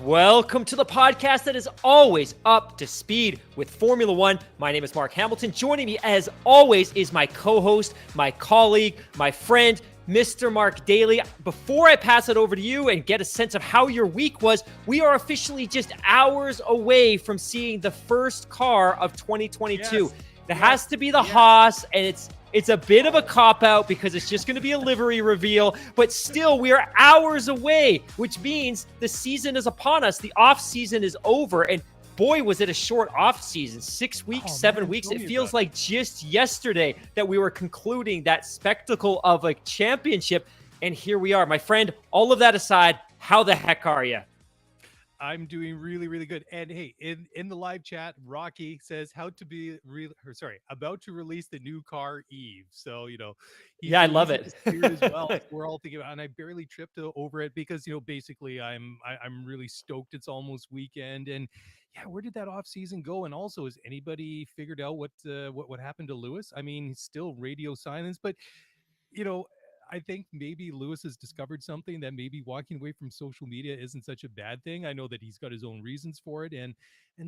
Welcome to the podcast that is always up to speed with Formula One. My name is Mark Hamilton. Joining me, as always, is my co-host, my colleague, my friend, Mr. Mark Daly. Before I pass it over to you and get a sense of how your week was, we are officially just hours away from seeing the first car of 2022. It has to be the Haas, and it's a bit of a cop-out because it's just going to be a livery reveal, but still, we are hours away, which means the season is upon us. The off-season is over, and boy, was it a short off-season. 6 weeks, 7 weeks. It feels like just yesterday that we were concluding that spectacle of a championship, and here we are. My friend, all of that aside, how the heck are you? I'm doing really, really good. And hey, in the live chat, Rocky says about to release the new car Eve. So, he's I love it. as well. We're all thinking about, and I barely tripped over it because, basically I'm really stoked. It's almost weekend. And yeah, where did that off season go? And also, has anybody figured out what happened to Lewis? I mean, he's still radio silence, but you know, I think maybe Lewis has discovered something that maybe walking away from social media isn't such a bad thing. I know that he's got his own reasons for it, and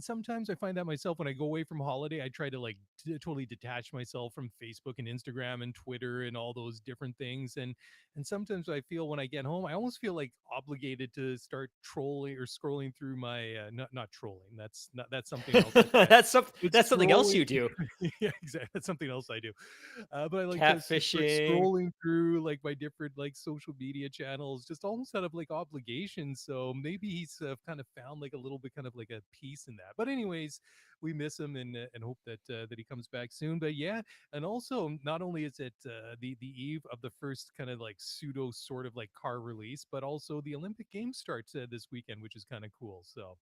sometimes I find that myself when I go away from holiday, I try to like totally detach myself from Facebook and Instagram and Twitter and all those different things, and sometimes I feel when I get home, I almost feel like obligated to start trolling or scrolling through my not trolling. That's something else. That's something else you do. Yeah, exactly. That's something else I do. But I like to start Catfishing. scrolling through like my different like social media channels, just almost out of like obligation. So maybe he's kind of found like a little bit kind of like a peace in that. But anyways, we miss him and hope that he comes back soon. But yeah, and also not only is it the eve of the first kind of like pseudo sort of like car release, but also the Olympic Games starts this weekend, which is kind of cool. So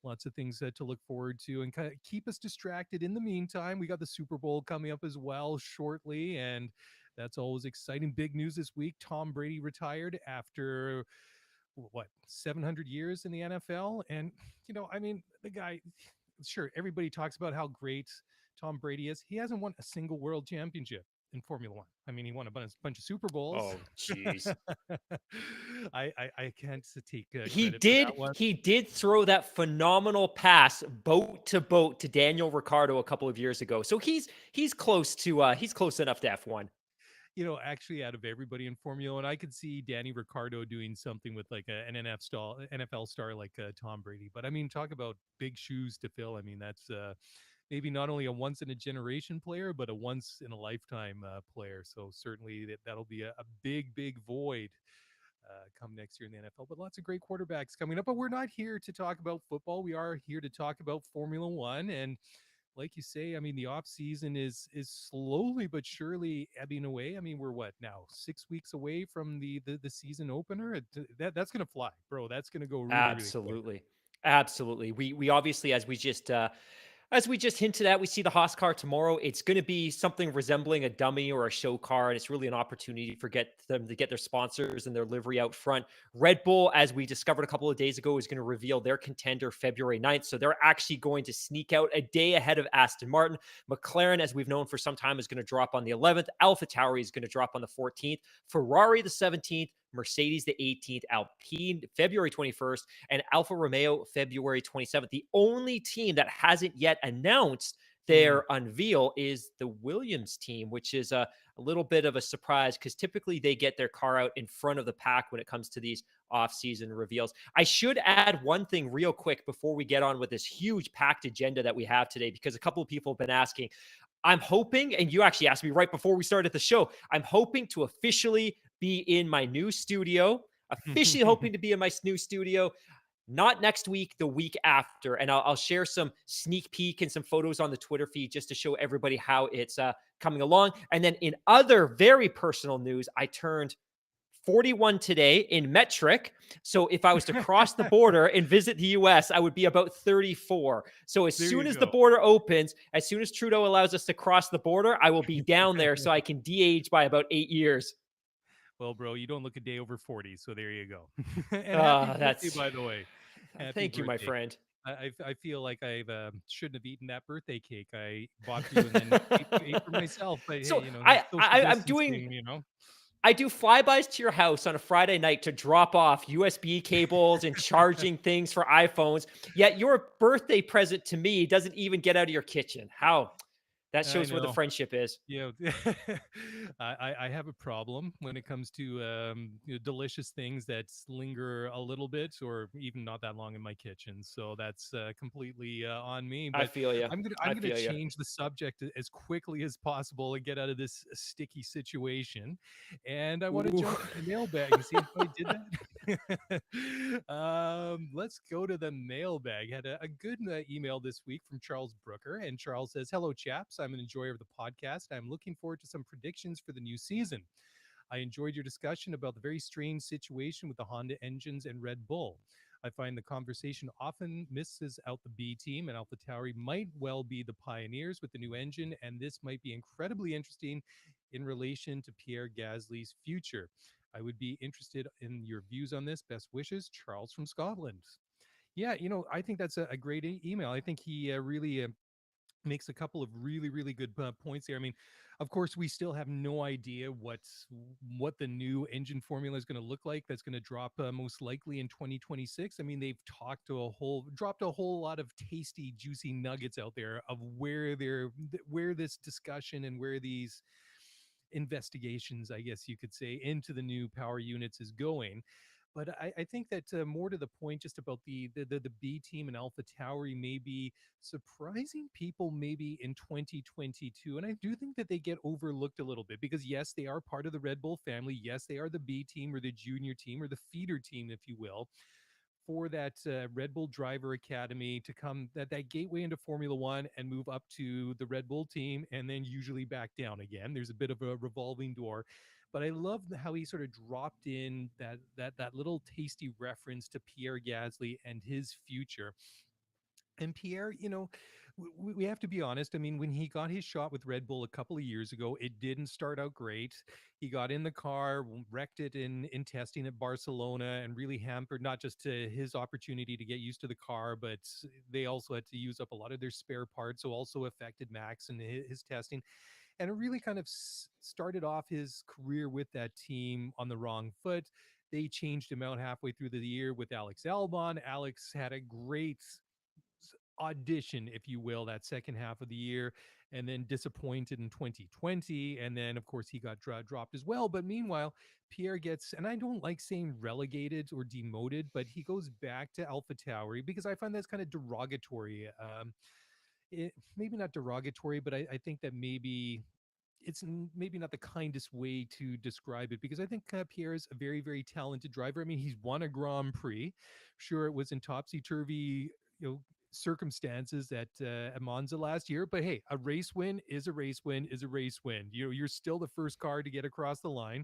lots of things to look forward to and kind of keep us distracted. In the meantime, we got the Super Bowl coming up as well shortly, and that's always exciting. Big news this week: Tom Brady retired after what 700 years in the NFL, and I mean, the guy. Sure, everybody talks about how great Tom Brady is. He hasn't won a single world championship in Formula One. I mean, he won a bunch of Super Bowls. Oh, jeez. I can't take He credit for did. that one. He did throw that phenomenal pass boat to boat to Daniel Ricciardo a couple of years ago. So he's close to he's close enough to F1. Actually, out of everybody in Formula One, I could see Danny Ricciardo doing something with like an NFL star like Tom Brady. But I mean, talk about big shoes to fill. I mean, that's maybe not only a once in a generation player, but a once in a lifetime player. So certainly that'll be a big, big void come next year in the NFL. But lots of great quarterbacks coming up. But we're not here to talk about football. We are here to talk about Formula One. And like you say, I mean, the off season is slowly but surely ebbing away. I mean, we're what now, 6 weeks away from the season opener. That's gonna fly, bro. That's gonna go really, really quick. Absolutely. Absolutely. We obviously, as we just hinted at, we see the Haas car tomorrow. It's going to be something resembling a dummy or a show car, and it's really an opportunity for them to get their sponsors and their livery out front. Red Bull, as we discovered a couple of days ago, is going to reveal their contender February 9th. So they're actually going to sneak out a day ahead of Aston Martin. McLaren, as we've known for some time, is going to drop on the 11th. AlphaTauri is going to drop on the 14th. Ferrari the 17th. Mercedes the 18th, Alpine February 21st, and Alfa Romeo February 27th. The only team that hasn't yet announced their unveil is the Williams team, which is a little bit of a surprise because typically they get their car out in front of the pack when it comes to these off-season reveals. I should add one thing real quick before we get on with this huge packed agenda that we have today, because a couple of people have been asking. I'm hoping, and you actually asked me right before we started the show, I'm hoping to officially be in my new studio, officially hoping to be in my new studio, not next week, the week after. And I'll share some sneak peek and some photos on the Twitter feed just to show everybody how it's coming along. And then in other very personal news, I turned 41 today in metric. So if I was to cross the border and visit the US, I would be about 34. So as soon as the border opens, as soon as Trudeau allows us to cross the border, I will be down there so I can de-age by about 8 years. Well, bro, you don't look a day over 40, so there you go. And happy birthday, by the way. Happy Thank you, my birthday. friend. I feel like I shouldn't have eaten that birthday cake. I bought you and then ate for myself. But So hey, social I'm doing distancing. I do flybys to your house on a Friday night to drop off USB cables and charging things for iPhones, yet your birthday present to me doesn't even get out of your kitchen. How that I shows where the know. friendship is. Yeah, I have a problem when it comes to delicious things that linger a little bit or even not that long in my kitchen. So that's completely on me. I But feel you. I'm I gonna feel you. change the subject as quickly as possible and get out of this sticky situation. And I want to Ooh. jump to the mailbag and see if I did that. Let's go to the mailbag. Had a good email this week from Charles Brooker, and Charles says, "Hello, chaps. I'm an enjoyer of the podcast. I'm looking forward to some predictions for the new season. I enjoyed your discussion about the very strange situation with the Honda engines and Red Bull. I find the conversation often misses out the B team, and AlphaTauri might well be the pioneers with the new engine, and this might be incredibly interesting in relation to Pierre Gasly's future. I would be interested in your views on this. Best wishes, Charles from Scotland." Yeah, I think that's a great email. I think he really makes a couple of really really good points here. I mean, of course we still have no idea what the new engine formula is going to look like. That's going to drop most likely in 2026. I mean, they've dropped a whole lot of tasty juicy nuggets out there of where this discussion and where these investigations, I guess you could say, into the new power units is going. But I think that more to the point, just about the B team and Alpha Tauri maybe surprising people maybe in 2022. And I do think that they get overlooked a little bit because, yes, they are part of the Red Bull family. Yes, they are the B team or the junior team or the feeder team, if you will, for that Red Bull Driver Academy to come that gateway into Formula One and move up to the Red Bull team and then usually back down again. There's a bit of a revolving door, but I love how he sort of dropped in that little tasty reference to Pierre Gasly and his future. And Pierre, we have to be honest. I mean, when he got his shot with Red Bull a couple of years ago, it didn't start out great. He got in the car, wrecked it in testing at Barcelona, and really hampered not just his opportunity to get used to the car, but they also had to use up a lot of their spare parts, so also affected Max and his testing. And it really kind of started off his career with that team on the wrong foot. They changed him out halfway through the year with Alex Albon. Alex had a great audition, if you will, that second half of the year, and then disappointed in 2020. And then, of course, he got dropped as well. But meanwhile, Pierre gets, and I don't like saying relegated or demoted, but he goes back to Alpha Tauri because I find that's kind of derogatory. Maybe not derogatory, but I think that maybe maybe not the kindest way to describe it because I think Pierre is a very, very talented driver. I mean, he's won a Grand Prix. Sure, it was in topsy turvy, circumstances at Monza last year, but hey, a race win is a race win is a race win. You're still the first car to get across the line.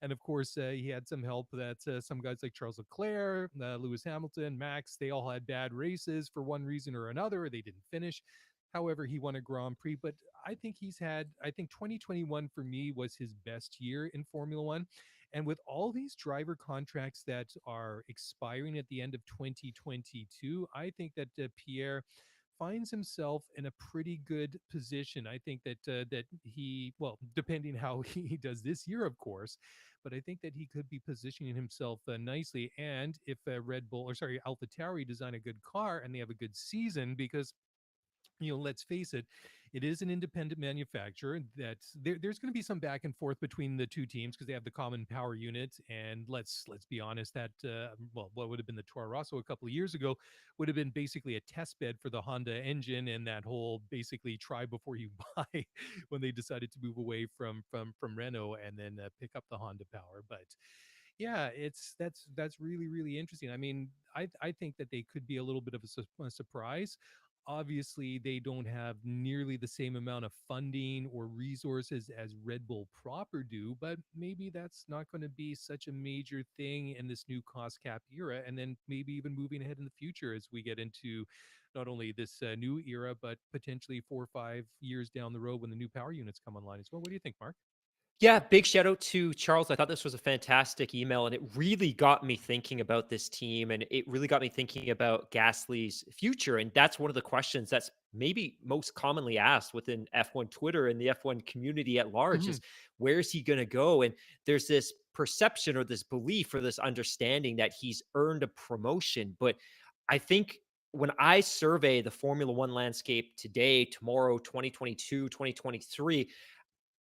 And of course, he had some help that some guys like Charles Leclerc, Lewis Hamilton, Max, they all had bad races for one reason or another. They didn't finish. However, he won a Grand Prix, but I think 2021 for me was his best year in Formula One. And with all these driver contracts that are expiring at the end of 2022, I think that Pierre finds himself in a pretty good position. I think that he, well, depending how he does this year, of course, but I think that he could be positioning himself nicely. And if Red Bull, or sorry, AlphaTauri design a good car and they have a good season, because let's face it, it is an independent manufacturer. There's going to be some back and forth between the two teams because they have the common power unit. And let's be honest, that well, what would have been the Toro Rosso a couple of years ago would have been basically a test bed for the Honda engine and that whole basically try before you buy when they decided to move away from Renault and then pick up the Honda power. But yeah, that's really really interesting. I mean, I think that they could be a little bit of a surprise. Obviously, they don't have nearly the same amount of funding or resources as Red Bull proper do, but maybe that's not going to be such a major thing in this new cost cap era, and then maybe even moving ahead in the future as we get into not only this new era, but potentially 4 or 5 years down the road when the new power units come online as well. What do you think, Mark? Yeah, big shout out to Charles. I thought this was a fantastic email, and it really got me thinking about this team, and it really got me thinking about Gasly's future. And that's one of the questions that's maybe most commonly asked within F1 Twitter and the F1 community at large Mhm. is, where is he going to go? And there's this perception or this belief or this understanding that he's earned a promotion. But I think when I survey the Formula One landscape today, tomorrow, 2022, 2023,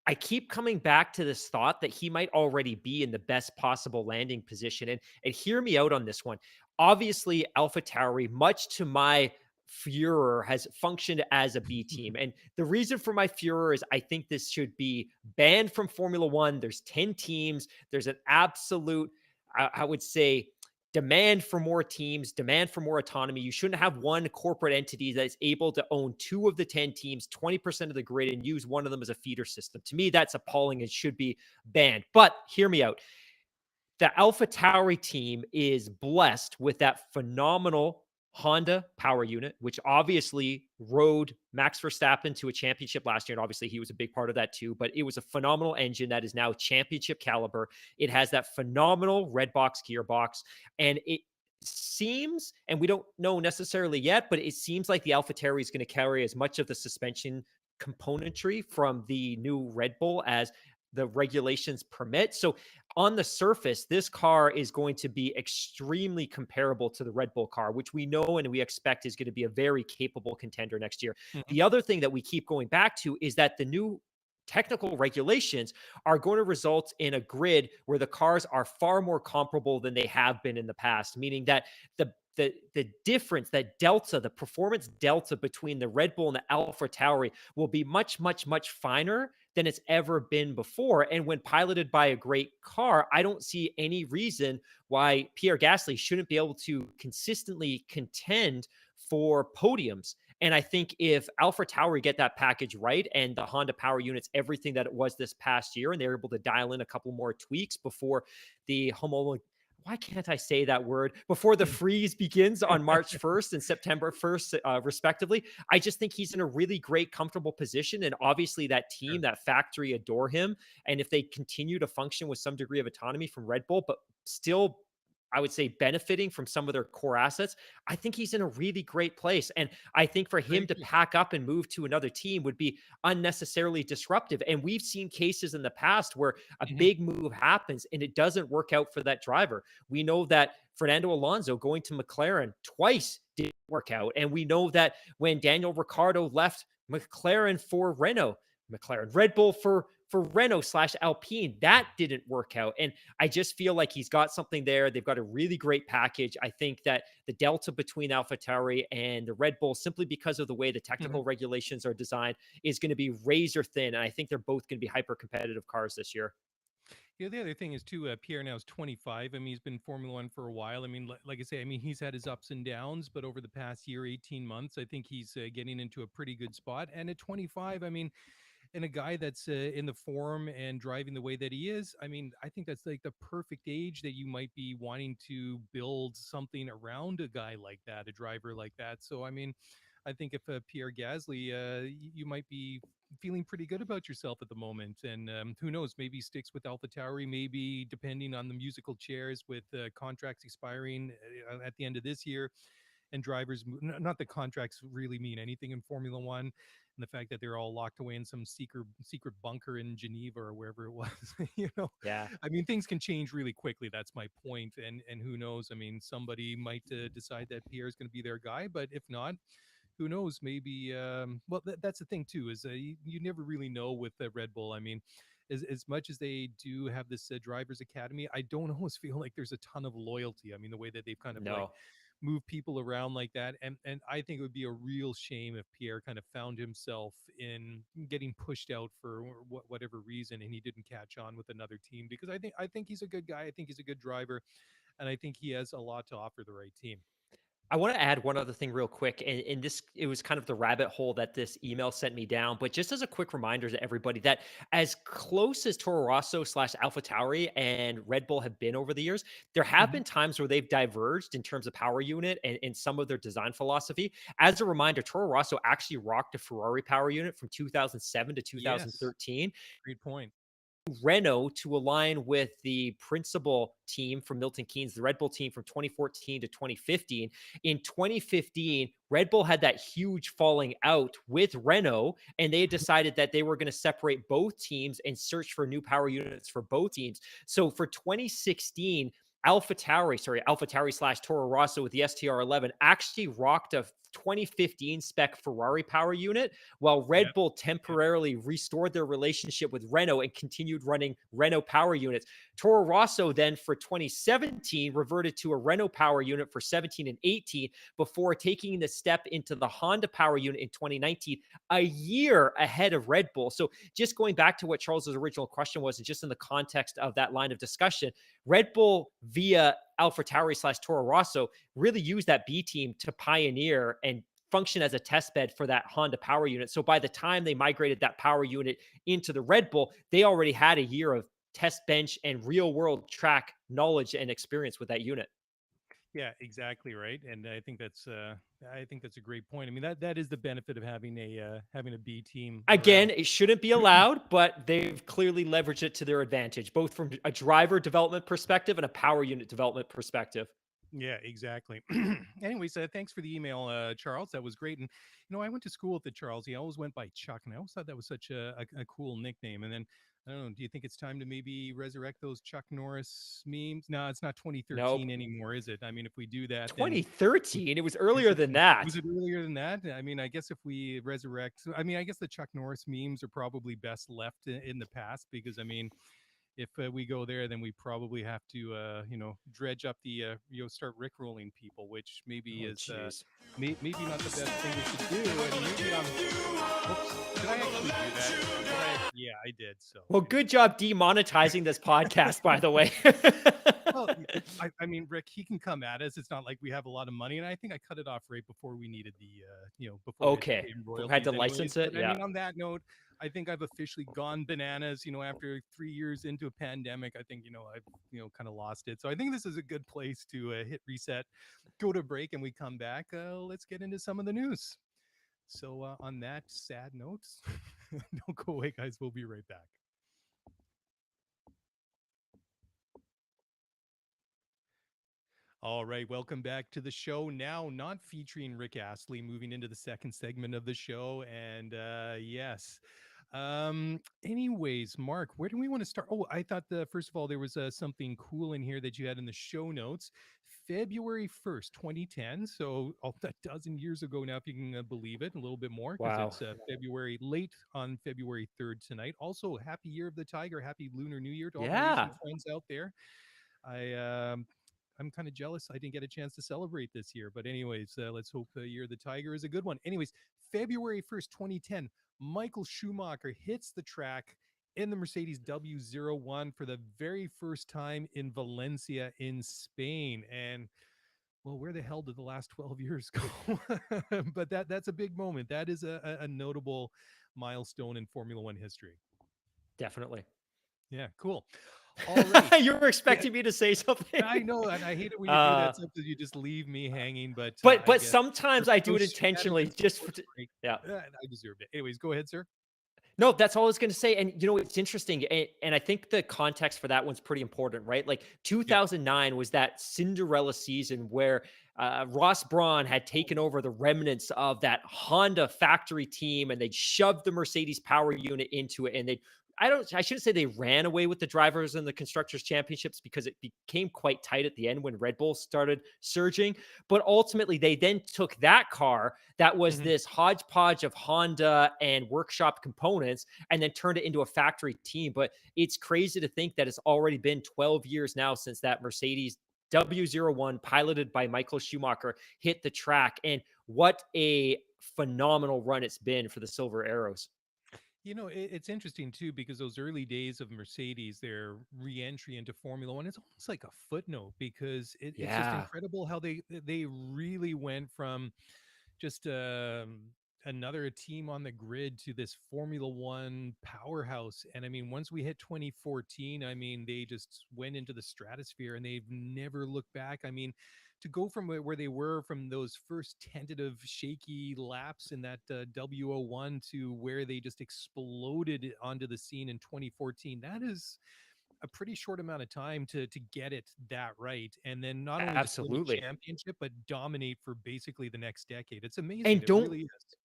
I keep coming back to this thought that he might already be in the best possible landing position. And hear me out on this one. Obviously, AlphaTauri, much to my furor, has functioned as a B team. And the reason for my furor is I think this should be banned from Formula One. There's 10 teams. There's an absolute, I would say, demand for more teams, demand for more autonomy. You shouldn't have one corporate entity that's able to own two of the 10 teams, 20% of the grid, and use one of them as a feeder system. To me, that's appalling and should be banned. But hear me out. The AlphaTauri team is blessed with that phenomenal Honda power unit, which obviously rode Max Verstappen to a championship last year. And obviously, he was a big part of that too. But it was a phenomenal engine that is now championship caliber. It has that phenomenal red box gearbox. And it seems, and we don't know necessarily yet, but it seems like the AlphaTauri is going to carry as much of the suspension componentry from the new Red Bull as the regulations permit. So on the surface, this car is going to be extremely comparable to the Red Bull car, which we know and we expect is going to be a very capable contender next year. Mhm. The other thing that we keep going back to is that the new technical regulations are going to result in a grid where the cars are far more comparable than they have been in the past, meaning that the difference, that delta, the performance delta between the Red Bull and the Alpha Tauri will be much, much, much finer than it's ever been before. And when piloted by a great car, I don't see any reason why Pierre Gasly shouldn't be able to consistently contend for podiums. And I think if Alpha Tauri get that package right and the Honda power units everything that it was this past year, and they're able to dial in a couple more tweaks before the homolog why can't I say that word? Before the freeze begins on March 1st and September 1st, respectively, I just think he's in a really great, comfortable position. And obviously, that team, Sure. that factory adore him. And if they continue to function with some degree of autonomy from Red Bull, but still, I would say, benefiting from some of their core assets, I think he's in a really great place. And I think for Very him to true. pack up and move to another team would be unnecessarily disruptive. And we've seen cases in the past where a Mhm. big move happens and it doesn't work out for that driver. We know that Fernando Alonso going to McLaren twice didn't work out. And we know that when Daniel Ricciardo left McLaren for Renault, McLaren, Red Bull for Renault slash Alpine, that didn't work out. And I just feel like he's got something there. They've got a really great package. I think that the delta between AlphaTauri and the Red Bull, simply because of the way the Mhm. technical regulations are designed, is going to be razor thin. And I think they're both going to be hyper competitive cars this year. Yeah, the other thing is too, Pierre now is 25. I mean, he's been Formula One for a while. I mean, like I say, I mean, he's had his ups and downs, but over the past year, 18 months, I think he's getting into a pretty good spot. And at 25, I mean, and a guy that's in the form and driving the way that he is, I mean, I think that's like the perfect age that you might be wanting to build something around a guy like that, a driver like that. So, I mean, I think if Pierre Gasly, you might be feeling pretty good about yourself at the moment. And who knows, maybe sticks with AlphaTauri, maybe depending on the musical chairs with contracts expiring at the end of this year and drivers not that contracts really mean anything in Formula One, and the fact that they're all locked away in some secret bunker in Geneva or wherever it was. you know, Yeah. I mean, things can change really quickly. That's my point. And who knows? I mean, somebody might decide that Pierre is going to be their guy, but if not, who knows? Maybe. Well, that's the thing too. Is you never really know with Red Bull. I mean, as much as they do have this drivers academy, I don't always feel like there's a ton of loyalty. I mean, the way that they've kind of like No. move people around like that. And I think it would be a real shame if Pierre kind of found himself in getting pushed out for whatever reason and he didn't catch on with another team, because I think he's a good guy. I think he's a good driver, and I think he has a lot to offer the right team. I want to add one other thing real quick. And this, it was kind of the rabbit hole that this email sent me down. But just as a quick reminder to everybody that as close as Toro Rosso slash Alpha Tauri and Red Bull have been over the years, there have Mhm. been times where they've diverged in terms of power unit and some of their design philosophy. As a reminder, Toro Rosso actually rocked a Ferrari power unit from 2007 to Yes, 2013. great point. Renault to align with the principal team from Milton Keynes, the Red Bull team from 2014 to 2015. In 2015, Red Bull had that huge falling out with Renault, and they had decided that they were going to separate both teams and search for new power units for both teams. So for 2016, AlphaTauri slash Toro Rosso with the STR11 actually rocked a 2015 spec Ferrari power unit, while Red Yep. Bull temporarily restored their relationship with Renault and continued running Renault power units. Toro Rosso then for 2017 reverted to a Renault power unit for 17 and 18 before taking the step into the Honda power unit in 2019, a year ahead of Red Bull. So just going back to what Charles's original question was, and just in the context of that line of discussion, Red Bull via AlphaTauri slash Toro Rosso really used that B team to pioneer and function as a test bed for that Honda power unit. So by the time they migrated that power unit into the Red Bull, they already had a year of test bench and real world track knowledge and experience with that unit. Yeah, exactly right. And I think that's a great point. I mean, that is the benefit of having a B team Again, around. it shouldn't be allowed, but they've clearly leveraged it to their advantage, both from a driver development perspective and a power unit development perspective. Yeah, exactly. Anyways, thanks for the email, Charles. That was great. And I went to school with the Charles. He always went by Chuck, and I always thought that was such a cool nickname. And then I don't know. Do you think it's time to maybe resurrect those Chuck Norris memes? No, it's not Nope. 2013 anymore, is it? I mean, if we do that, then 2013? It was is earlier it than was that. it earlier than that? I mean, I guess if we resurrect, I mean, I guess the Chuck Norris memes are probably best left in the past because I mean, if we go there, then we probably have to, dredge up start rickrolling people, which maybe Oh, is jeez. maybe not the best thing we should do. And maybe oops, did I actually do that? Yeah, I did. So Well, good anyway. job demonetizing this podcast, by the way. Well, I mean, Rick, he can come at us. It's not like we have a lot of money, and I think I cut it off right before we needed before we had to Okay. pay him Had to royalties, anyways. license it? But I Yeah. mean, on that note, I think I've officially gone bananas. After 3 years into a pandemic, I think I've kind of lost it. So I think this is a good place to hit reset, go to break, and we come back. Let's get into some of the news. So on that sad note, don't go away, guys. We'll be right back. All right, welcome back to the show. Now, not featuring Rick Astley, moving into the second segment of the show. And yes. Anyways, Mark, where do we want to start? Oh, I thought first of all, there was something cool in here that you had in the show notes. February 1st, 2010. So a dozen years ago now, if you can believe it, a little bit more because Wow. it's late on February 3rd tonight. Also, happy year of the tiger. Happy Lunar New Year to all my racing Yeah. friends out there. I I'm kind of jealous I didn't get a chance to celebrate this year. But anyways, let's hope the year of the tiger is a good one. Anyways, February 1st, 2010, Michael Schumacher hits the track in the Mercedes W01 for the very first time in Valencia in Spain. And well, where the hell did the last 12 years go? But that's a big moment. That is a notable milestone in Formula One history. Definitely. Yeah, cool. All right. You were Yeah, expecting me to say something. I know, and I hate it when you do uh, that. Sometimes you just leave me hanging, but I but guess sometimes I do it those intentionally shenanigans just before for, the break, yeah. I deserved it. Anyways, go ahead, sir. No, that's all I was going to say. And, it's interesting. And I think the context for that one's pretty important, right? Like Yeah. 2009 was that Cinderella season where Ross Braun had taken over the remnants of that Honda factory team and they'd shoved the Mercedes power unit into it. And I shouldn't say they ran away with the drivers in the constructors championships because it became quite tight at the end when Red Bull started surging. But ultimately, they then took that car that was Hmm. this hodgepodge of Honda and workshop components and then turned it into a factory team. But it's crazy to think that it's already been 12 years now since that Mercedes W01 piloted by Michael Schumacher hit the track. And what a phenomenal run it's been for the Silver Arrows. It's interesting too because those early days of Mercedes, their re-entry into Formula One, it's almost like a footnote because it's just Yeah. incredible how they really went from just another team on the grid to this Formula One powerhouse. And I mean, once we hit 2014, I mean, they just went into the stratosphere and they've never looked back. I mean, to go from where they were from those first tentative shaky laps in that W01 to where they just exploded onto the scene in 2014. That is a pretty short amount of time to get it that right, and then not only just win a Absolutely. championship but dominate for basically the next decade. It's amazing. And It don't really is.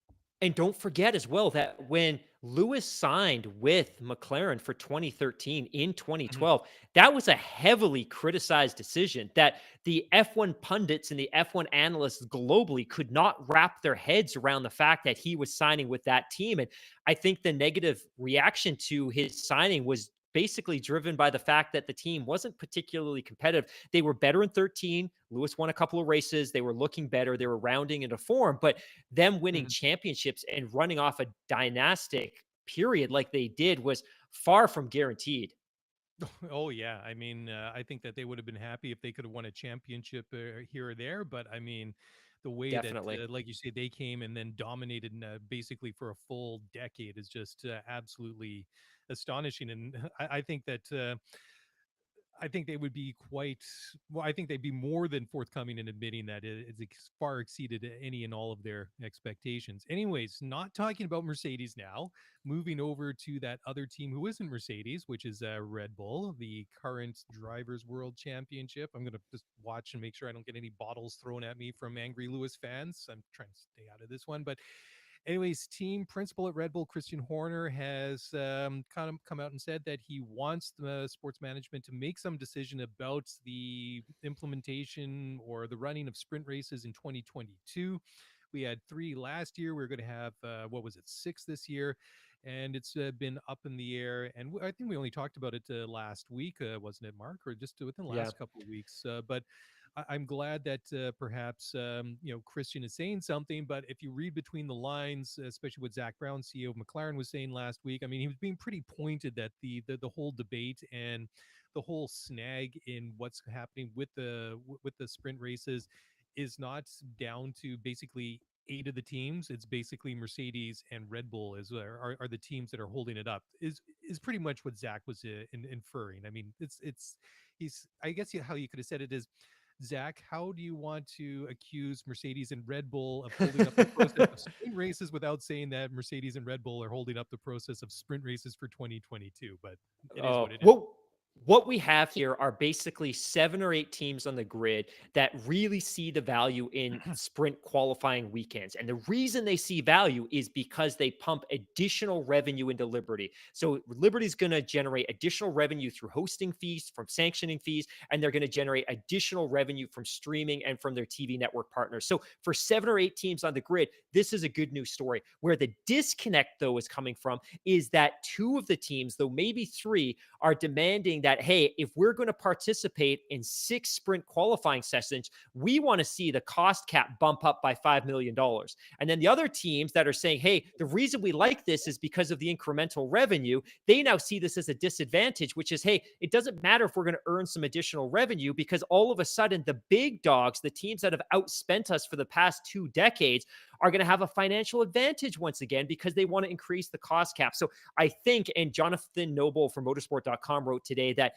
And don't forget as well that when Lewis signed with McLaren for 2013 in Mhm. 2012, that was a heavily criticized decision that the F1 pundits and the F1 analysts globally could not wrap their heads around the fact that he was signing with that team. And I think the negative reaction to his signing was basically driven by the fact that the team wasn't particularly competitive. They were better in 13. Lewis won a couple of races. They were looking better. They were rounding into form, but them winning Mhm. championships and running off a dynastic period like they did was far from guaranteed. Oh yeah, I mean, I think that they would have been happy if they could have won a championship here or there. But I mean, the way that, Definitely. like you say, they came and then dominated basically for a full decade is just absolutely astonishing. And I think that I think they would be quite well. I think they'd be more than forthcoming in admitting that it's far exceeded any and all of their expectations. Anyways, not talking about Mercedes now. Moving over to that other team who isn't Mercedes, which is Red Bull, the current Drivers' World Championship. I'm gonna just watch and make sure I don't get any bottles thrown at me from angry Lewis fans. I'm trying to stay out of this one, but anyways, team principal at Red Bull, Christian Horner, has kind of come out and said that he wants the sports management to make some decision about the implementation or the running of sprint races in 2022. We had 3 last year. We're going to have, what was it, 6 this year. And it's been up in the air. And I think we only talked about it last week, wasn't it, Mark? Or just within the Yeah. last couple of weeks. But I'm glad that perhaps Christian is saying something. But if you read between the lines, especially what Zach Brown, CEO of McLaren, was saying last week, I mean, he was being pretty pointed that the whole debate and the whole snag in what's happening with the sprint races is not down to basically 8 of the teams. It's basically Mercedes and Red Bull are the teams that are holding it up. Is pretty much what Zach was inferring. I mean, it's he's I guess how you could have said it is, Zach, how do you want to accuse Mercedes and Red Bull of holding up the process of sprint races without saying that Mercedes and Red Bull are holding up the process of sprint races for 2022? But it is Oh, what it is. what we have here are basically 7 or 8 teams on the grid that really see the value in sprint qualifying weekends. And the reason they see value is because they pump additional revenue into Liberty. So Liberty's going to generate additional revenue through hosting fees, from sanctioning fees, and they're going to generate additional revenue from streaming and from their TV network partners. So for 7 or 8 teams on the grid, this is a good news story. Where the disconnect, though, is coming from is that 2 of the teams, though maybe 3, are demanding that, hey, if we're going to participate in 6 sprint qualifying sessions, we want to see the cost cap bump up by $5 million. And then the other teams that are saying, hey, the reason we like this is because of the incremental revenue, they now see this as a disadvantage, which is, hey, it doesn't matter if we're going to earn some additional revenue because all of a sudden the big dogs, the teams that have outspent us for the past 2 decades, are going to have a financial advantage once again because they want to increase the cost cap. So I think, and Jonathan Noble from motorsport.com wrote today that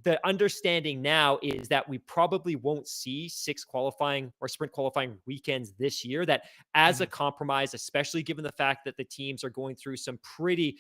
the understanding now is that we probably won't see 6 qualifying or sprint qualifying weekends this year. That as a Mhm. compromise, especially given the fact that the teams are going through some pretty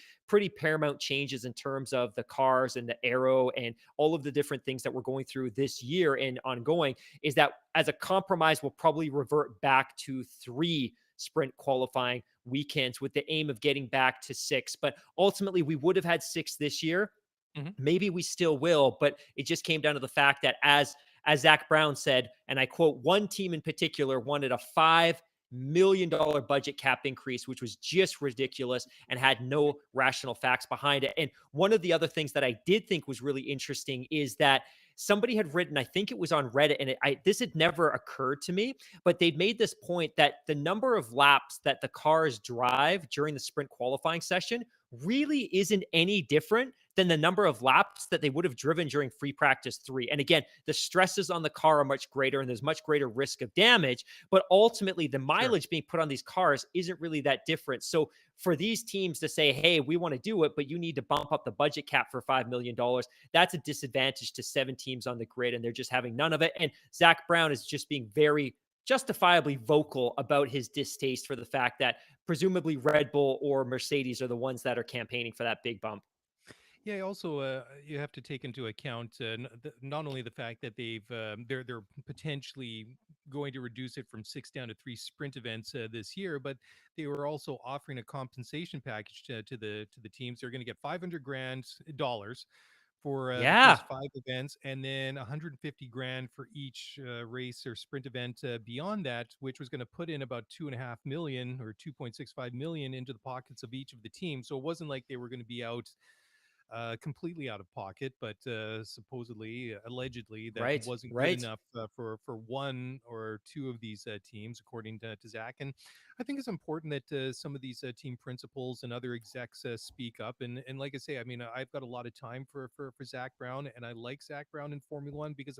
paramount changes in terms of the cars and the aero and all of the different things that we're going through this year and ongoing, is that as a compromise, we'll probably revert back to 3 sprint qualifying weekends with the aim of getting back to 6. But ultimately, we would have had 6 this year. Mhm. Maybe we still will, but it just came down to the fact that as Zach Brown said, and I quote, one team in particular wanted a $5 million budget cap increase, which was just ridiculous and had no rational facts behind it. And one of the other things that I did think was really interesting is that somebody had written, I think it was on Reddit, and this had never occurred to me, but they'd made this point that the number of laps that the cars drive during the sprint qualifying session really isn't any different than the number of laps that they would have driven during free practice 3. And again, the stresses on the car are much greater and there's much greater risk of damage, but ultimately the Sure. mileage being put on these cars isn't really that different. So for these teams to say, hey, we want to do it, but you need to bump up the budget cap for $5 million, that's a disadvantage to 7 teams on the grid, and they're just having none of it. And Zach Brown is just being very justifiably vocal about his distaste for the fact that presumably Red Bull or Mercedes are the ones that are campaigning for that big bump. Yeah, also you have to take into account not only the fact that they're potentially going to reduce it from 6 down to 3 sprint events this year, but they were also offering a compensation package to the teams. They're going to get 500 grand dollars for the Yeah, first 5 events, and then 150 grand for each race or sprint event beyond that, which was going to put in about 2.5 million or 2.65 million into the pockets of each of the teams. So it wasn't like they were going to be out completely out of pocket, but supposedly, allegedly, that right, wasn't good right. enough for one or two of these teams, according to Zach. And I think it's important that some of these team principals and other execs speak up. And like I say, I mean, I've got a lot of time for Zach Brown, and I like Zach Brown in Formula One because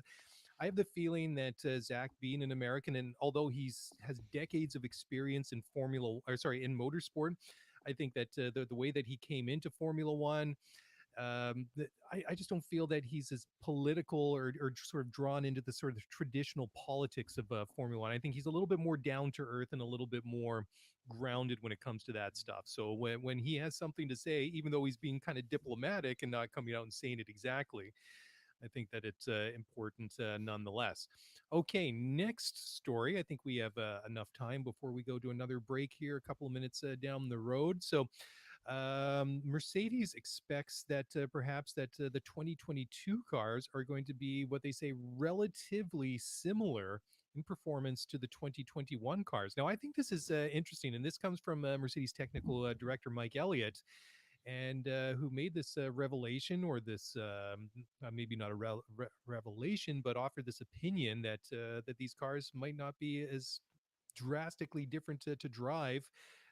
I have the feeling that Zach, being an American, and although he's has decades of experience in in motorsport, I think that the way that he came into Formula One, I just don't feel that he's as political or sort of drawn into the sort of traditional politics of Formula One. I think he's a little bit more down to earth and a little bit more grounded when it comes to that stuff. So when he has something to say, even though he's being kind of diplomatic and not coming out and saying it exactly, I think that it's important nonetheless. Okay, next story. I think we have enough time before we go to another break here, a couple of minutes down the road. So Mercedes expects that perhaps that the 2022 cars are going to be what they say relatively similar in performance to the 2021 cars. Now, I think this is interesting, and this comes from Mercedes technical director Mike Elliott, and who made this revelation, or this maybe not a revelation, but offered this opinion that that these cars might not be as drastically different to drive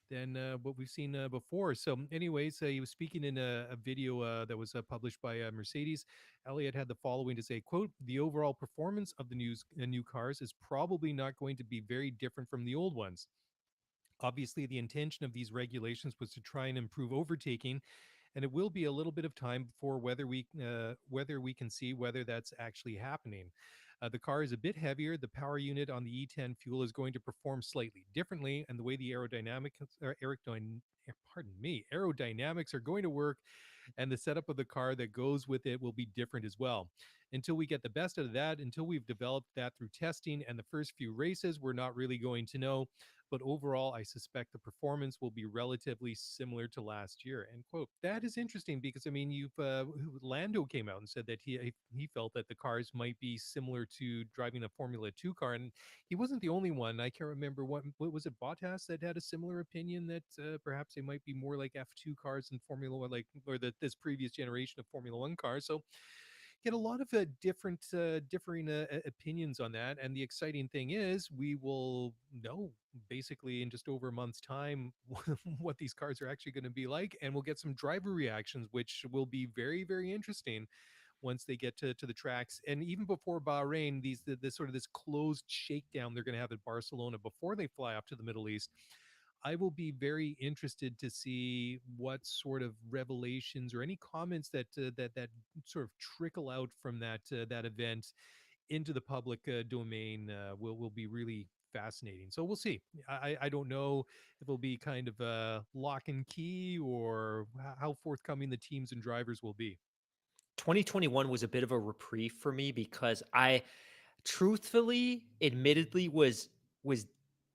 than what we've seen before. So, anyways, he was speaking in a video that was published by Mercedes. Elliott had the following to say: "Quote: The overall performance of the new cars is probably not going to be very different from the old ones. Obviously, the intention of these regulations was to try and improve overtaking, and it will be a little bit of time before whether we can see whether that's actually happening. The car is a bit heavier. The power unit on the E10 fuel is going to perform slightly differently, and the way the aerodynamics are going to work and the setup of the car that goes with it will be different as well. Until we get the best out of that, until we've developed that through testing and the first few races, we're not really going to know. But overall, I suspect the performance will be relatively similar to last year." End quote. That is interesting because I mean, Lando came out and said that he felt that the cars might be similar to driving a Formula Two car, and he wasn't the only one. I can't remember what was it, Bottas, that had a similar opinion that perhaps they might be more like F2 cars in Formula One, like, or this previous generation of Formula One cars. So get a lot of differing opinions on that. And the exciting thing is, we will know basically in just over a month's time what these cars are actually going to be like, and we'll get some driver reactions, which will be very, very interesting once they get to the tracks. And even before Bahrain, this sort of this closed shakedown they're going to have at Barcelona before they fly up to the Middle East. I will be very interested to see what sort of revelations or any comments that sort of trickle out from that event into the public domain. Will be really fascinating. So we'll see. I don't know if it'll be kind of lock and key, or how forthcoming the teams and drivers will be. 2021 was a bit of a reprieve for me because I truthfully, admittedly, was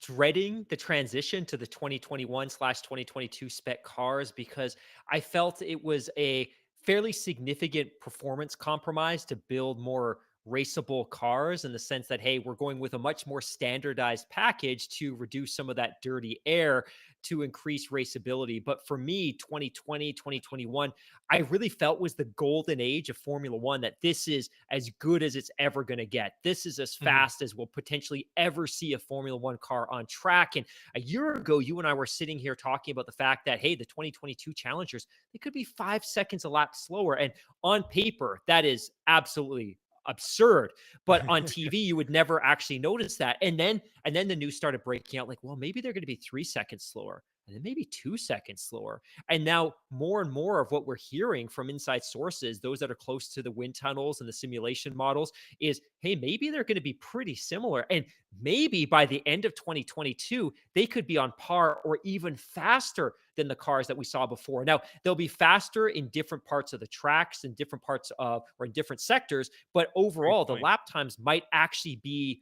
dreading the transition to the 2021/2022 spec cars because I felt it was a fairly significant performance compromise to build more raceable cars in the sense that, hey, we're going with a much more standardized package to reduce some of that dirty air to increase raceability. But for me, 2020, 2021, I really felt was the golden age of Formula One, that this is as good as it's ever going to get. This is as Mhm. fast as we'll potentially ever see a Formula One car on track. And a year ago, you and I were sitting here talking about the fact that, hey, the 2022 Challengers, they could be 5 seconds a lap slower. And on paper, that is absolutely absurd, but on TV you would never actually notice that. And then the news started breaking out, like, well, maybe they're going to be 3 seconds slower, and then maybe 2 seconds slower. And now more and more of what we're hearing from inside sources, those that are close to the wind tunnels and the simulation models, is, hey, maybe they're going to be pretty similar, and maybe by the end of 2022 they could be on par or even faster than the cars that we saw before. Now, they'll be faster in different parts of the tracks, in different parts of, or in different sectors, but Great overall the point. lap times might actually be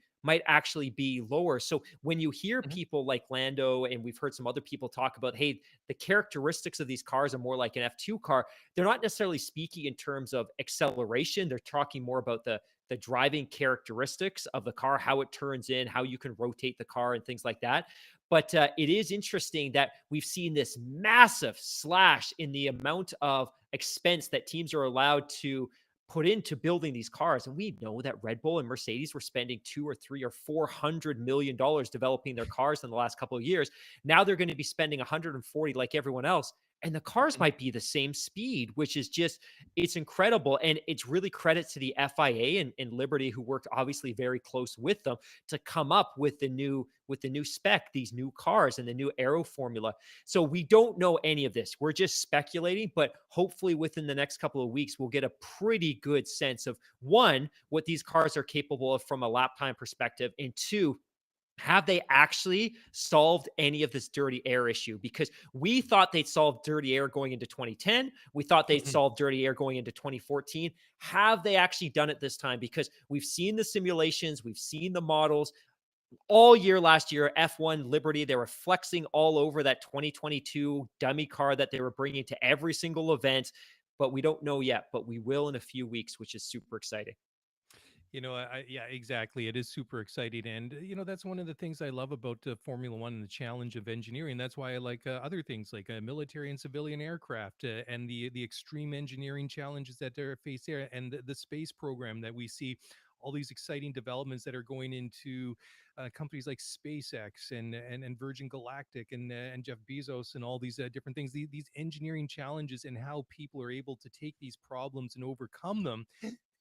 lower. So when you hear Mhm. people like Lando, and we've heard some other people talk about, hey, the characteristics of these cars are more like an F2 car, they're not necessarily speaking in terms of acceleration. They're talking more about the driving characteristics of the car, how it turns in, how you can rotate the car, and things like that. But it is interesting that we've seen this massive slash in the amount of expense that teams are allowed to put into building these cars. And we know that Red Bull and Mercedes were spending 2 or 3 or 400 million dollars developing their cars in the last couple of years. Now they're going to be spending 140 like everyone else. And the cars Mhm. might be the same speed, which is just, it's incredible. And it's really credit to the FIA and Liberty, who worked obviously very close with them to come up with the new spec, these new cars and the new aero formula. So we don't know any of this. We're just speculating, but hopefully within the next couple of weeks, we'll get a pretty good sense of, one, what these cars are capable of from a lap time perspective, and two, have they actually solved any of this dirty air issue? Because we thought they'd solve dirty air going into 2010. We thought they'd Mhm. solve dirty air going into 2014. Have they actually done it this time? Because we've seen the simulations, we've seen the models all year last year. F1 Liberty, they were flexing all over that 2022 dummy car that they were bringing to every single event. But we don't know yet, but we will in a few weeks, which is super exciting. Yeah, exactly. It is super exciting, and that's one of the things I love about Formula One and the challenge of engineering. That's why I like other things like military and civilian aircraft, and the extreme engineering challenges that they're faced there, and the space program that we see. All these exciting developments that are going into companies like SpaceX and Virgin Galactic and Jeff Bezos and all these different things. These engineering challenges and how people are able to take these problems and overcome them.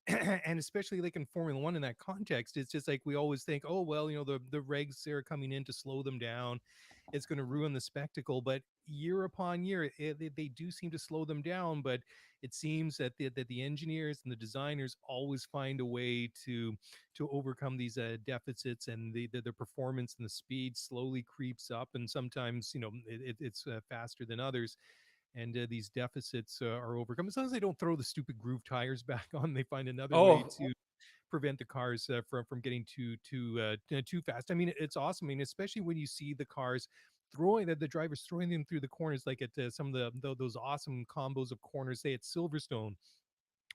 And especially like in Formula One in that context, it's just like we always think, oh well, the regs are coming in to slow them down. It's going to ruin the spectacle. But year upon year, they do seem to slow them down. But it seems that the engineers and the designers always find a way to overcome these deficits, and the performance and the speed slowly creeps up. And sometimes it's faster than others, and these deficits are overcome. As long as they don't throw the stupid groove tires back on, they find another way Oh, to prevent the cars from getting too fast. I mean, it's awesome. I mean, especially when you see the cars throwing the drivers throwing them through the corners, like at some of those awesome combos of corners, say at Silverstone,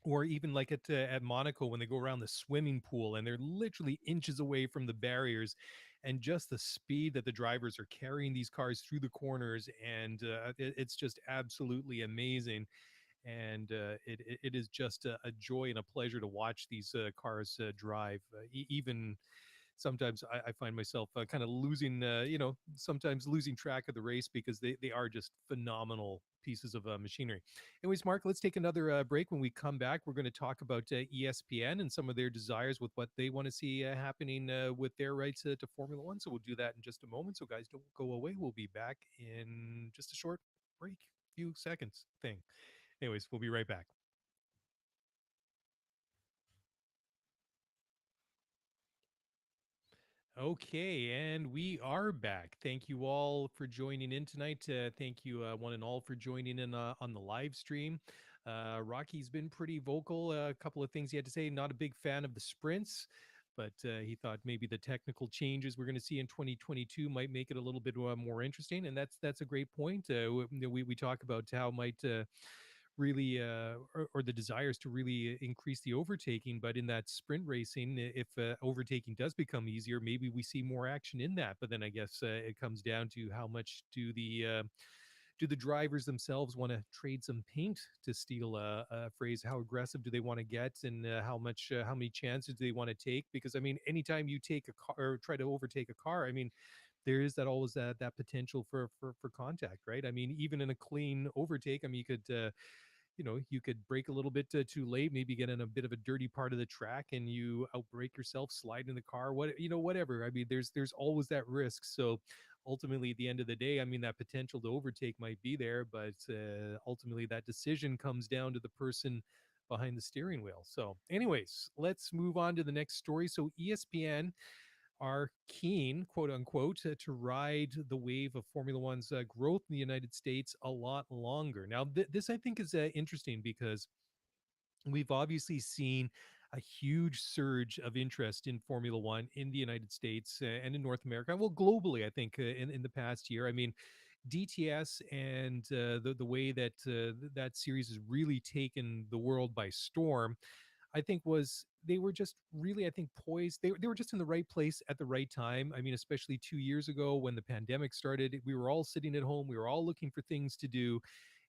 or even like at Monaco when they go around the swimming pool and they're literally inches away from the barriers, and just the speed that the drivers are carrying these cars through the corners, and it's just absolutely amazing. And it is just a joy and a pleasure to watch these cars drive. Even sometimes I find myself kind of losing, sometimes losing track of the race because they are just phenomenal pieces of machinery. Anyways, Mark, let's take another break. When we come back, we're going to talk about ESPN and some of their desires with what they want to see happening with their rights to Formula One. So we'll do that in just a moment. So, guys, don't go away. We'll be back in just a short break, few seconds thing. Anyways, we'll be right back. Okay, and we are back. Thank you all for joining in tonight. Thank you, one and all, for joining in on the live stream. Rocky's been pretty vocal. A couple of things he had to say. Not a big fan of the sprints, but he thought maybe the technical changes we're going to see in 2022 might make it a little bit more interesting. And that's a great point. We talk about how might really or the desires to really increase the overtaking. But in that sprint racing, if overtaking does become easier, maybe we see more action in that. But then I guess it comes down to how much do the drivers themselves want to trade some paint, to steal a phrase? How aggressive do they want to get, and how many chances do they want to take? Because I mean, anytime you take a car or try to overtake a car, I mean, there is that always that potential for contact, right? I mean, even in a clean overtake, I mean, you could brake a little bit too late, maybe get in a bit of a dirty part of the track, and you outbrake yourself, slide in the car, whatever. I mean, there's always that risk. So ultimately, at the end of the day, I mean, that potential to overtake might be there, but ultimately, that decision comes down to the person behind the steering wheel. So, anyways, let's move on to the next story. So, ESPN are keen, quote unquote, to ride the wave of Formula One's growth in the United States a lot longer. Now, this I think is interesting because we've obviously seen a huge surge of interest in Formula One in the United States and in North America. Well, globally, I think in the past year. I mean, DTS and the way that that series has really taken the world by storm, I think was they were just really, I think, poised. They were just in the right place at the right time. I mean, especially 2 years ago when the pandemic started, we were all sitting at home. We were all looking for things to do,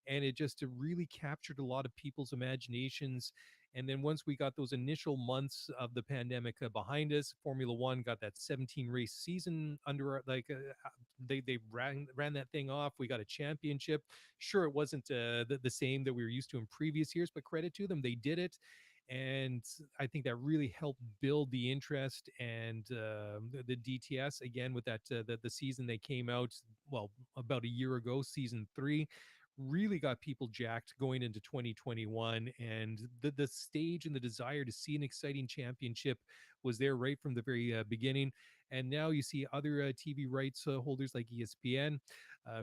and it just really captured a lot of people's imaginations. And then once we got those initial months of the pandemic behind us, Formula One got that 17 race season under they ran that thing off. We got a championship. Sure, it wasn't the same that we were used to in previous years, but credit to them, they did it. And I think that really helped build the interest. And the DTS again with that the season they came out, well, about a year ago, season 3, really got people jacked going into 2021. And the stage and the desire to see an exciting championship was there right from the very beginning. And now you see other TV rights holders like ESPN,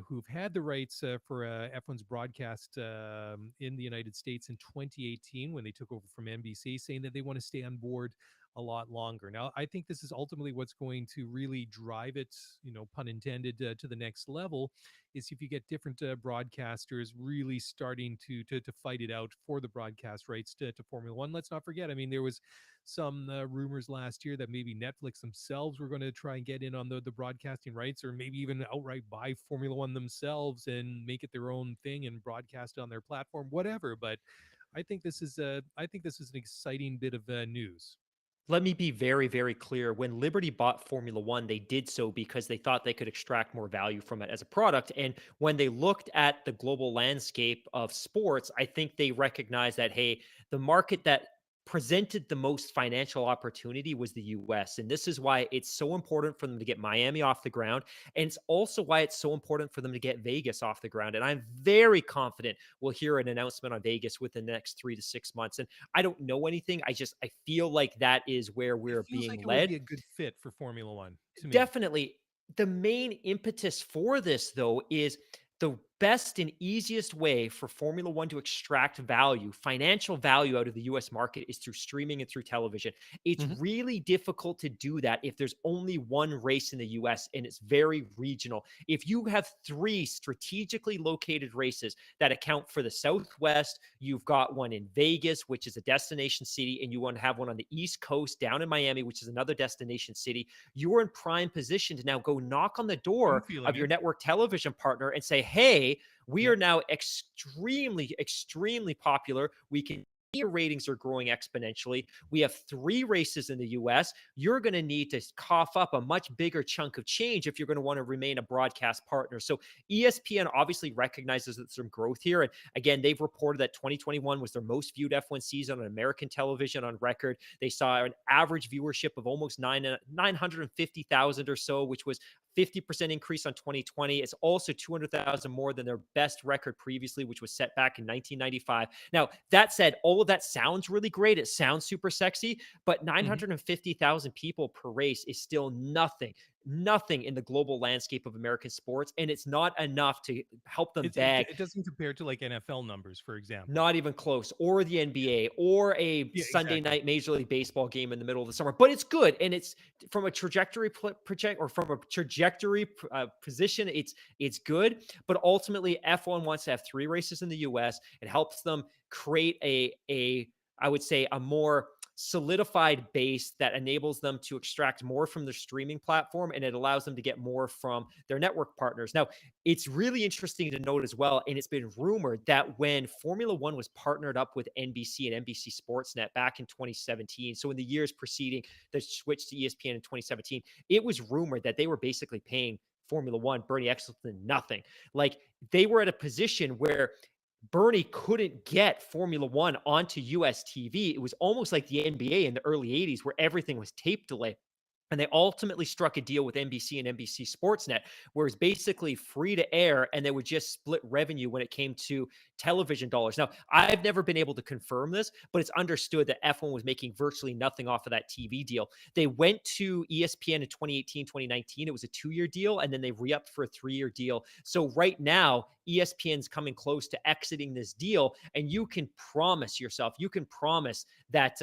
who've had the rights for F1's broadcast in the United States in 2018 when they took over from NBC, saying that they want to stay on board a lot longer. Now, I think this is ultimately what's going to really drive it, pun intended, to the next level, is if you get different broadcasters really starting to fight it out for the broadcast rights to Formula One. Let's not forget, I mean, there was some rumors last year that maybe Netflix themselves were going to try and get in on the broadcasting rights, or maybe even outright buy Formula One themselves and make it their own thing and broadcast it on their platform, whatever. But I think this is an exciting bit of news. Let me be very, very clear. When Liberty bought Formula One, they did so because they thought they could extract more value from it as a product. And when they looked at the global landscape of sports, I think they recognized that, hey, the market that presented the most financial opportunity was the US. And this is why it's so important for them to get Miami off the ground. And it's also why it's so important for them to get Vegas off the ground. And I'm very confident we'll hear an announcement on Vegas within the next 3 to 6 months. And I don't know anything. I feel like that is where It we're feels being like it would led. be a good fit for Formula One to me. Definitely. The main impetus for this, though, is the best and easiest way for Formula One to extract value, financial value out of the US market is through streaming and through television. It's Hmm. really difficult to do that if there's only one race in the US and it's very regional. If you have three strategically located races that account for the Southwest, you've got one in Vegas, which is a destination city, and you want to have one on the East Coast down in Miami, which is another destination city. You are in prime position to now go knock on the I'm door feeling of your it. network television partner and say, hey, we Yep. are now extremely, extremely popular. We can your ratings are growing exponentially. We have three races in the US. You're going to need to cough up a much bigger chunk of change if you're going to want to remain a broadcast partner. So ESPN obviously recognizes that there's some growth here. And again, they've reported that 2021 was their most viewed F1 season on American television on record. They saw an average viewership of almost 950,000 or so, which was 50% increase on 2020. It's also 200,000 more than their best record previously, which was set back in 1995. Now, that said, all of that sounds really great. It sounds super sexy, but Hmm. 950,000 people per race is still nothing. nothing in the global landscape of American sports, and it's not enough to help them bag. It doesn't compare to like NFL numbers, for example. Not even close, or the NBA, or a Yeah, Sunday exactly. night Major League Baseball game in the middle of the summer. But it's good, and it's from a trajectory project, or from a trajectory position. It's good, but ultimately F1 wants to have 3 races in the U.S. It helps them create a I would say a more solidified base that enables them to extract more from their streaming platform, and it allows them to get more from their network partners. Now, it's really interesting to note as well, and it's been rumored that when Formula One was partnered up with NBC and NBC Sportsnet back in 2017, so in the years preceding the switch to ESPN in 2017, it was rumored that they were basically paying Formula One, Bernie Eccleston, nothing. Like, they were at a position where Bernie couldn't get Formula One onto US TV. It was almost like the NBA in the early 80s where everything was tape delay. And they ultimately struck a deal with NBC and NBC Sportsnet, where it's basically free to air, and they would just split revenue when it came to television dollars. Now, I've never been able to confirm this, but it's understood that F1 was making virtually nothing off of that TV deal. They went to ESPN in 2018, 2019. It was a 2-year deal, and then they re upped for a 3-year deal. So right now, ESPN's coming close to exiting this deal, and you can promise yourself, you can promise that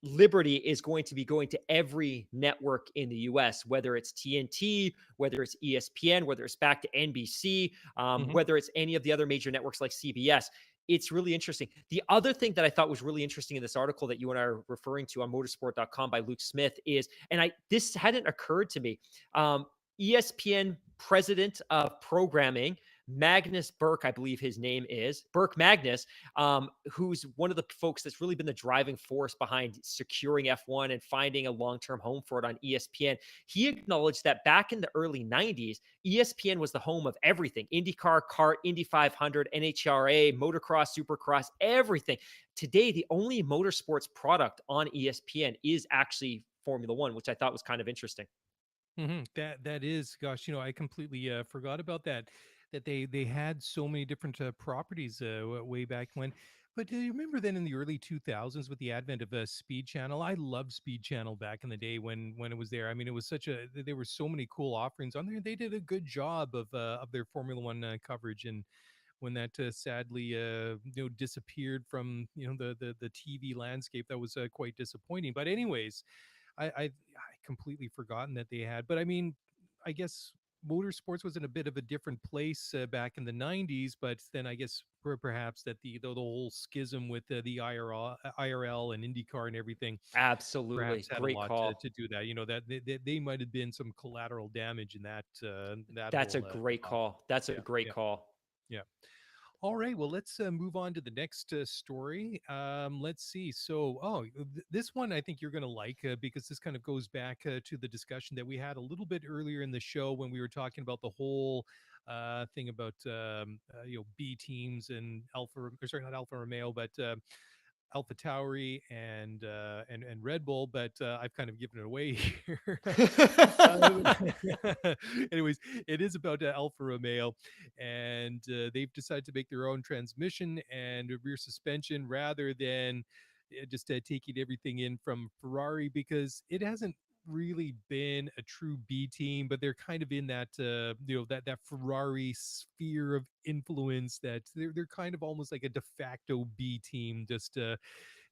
Liberty is going to be going to every network in the US, whether it's TNT, whether it's ESPN, whether it's back to NBC, Hmm. whether it's any of the other major networks like CBS. It's really interesting. The other thing that I thought was really interesting in this article that you and I are referring to on motorsport.com by Luke Smith is, and this hadn't occurred to me, ESPN president of programming, Magnus Burke, I believe his name is, Burke Magnus, who's one of the folks that's really been the driving force behind securing F1 and finding a long-term home for it on ESPN. He acknowledged that back in the early 90s, ESPN was the home of everything: IndyCar, kart, Indy 500, NHRA, motocross, supercross, everything. Today, the only motorsports product on ESPN is actually Formula One, which I thought was kind of interesting. That is, gosh, I completely forgot about that. That they had so many different properties way back when. But do you remember then in the early 2000s with the advent of a Speed Channel? I loved Speed Channel back in the day when it was there. I mean, it was such a there were so many cool offerings on there. They did a good job of their Formula One coverage, and when that sadly disappeared from the TV landscape, that was quite disappointing. But anyways, I completely forgotten that they had. But I mean, I guess motorsports was in a bit of a different place back in the 90s, but then I guess perhaps that the whole schism with the IRL and IndyCar and everything Absolutely. perhaps had a Great lot call. to do that. That they might have been some collateral damage in that That's a whole great debacle. call. That's a Yeah, great yeah, call. yeah. All right, well, let's move on to the next story. Let's see. So, this one I think you're going to like because this kind of goes back to the discussion that we had a little bit earlier in the show when we were talking about the whole thing about B teams and Alpha, or sorry, not Alfa Romeo, but Alpha Tauri and Red Bull. But I've kind of given it away here. Um, anyways, it is about Alfa Romeo, and they've decided to make their own transmission and rear suspension rather than just taking everything in from Ferrari, because it hasn't really been a true B team, but they're kind of in that that Ferrari sphere of influence, that they're kind of almost like a de facto B team. Just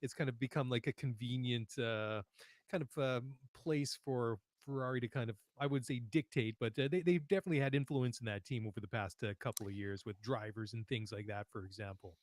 it's kind of become like a convenient kind of place for Ferrari to kind of, I would say, dictate, but they've definitely had influence in that team over the past couple of years with drivers and things like that, for example.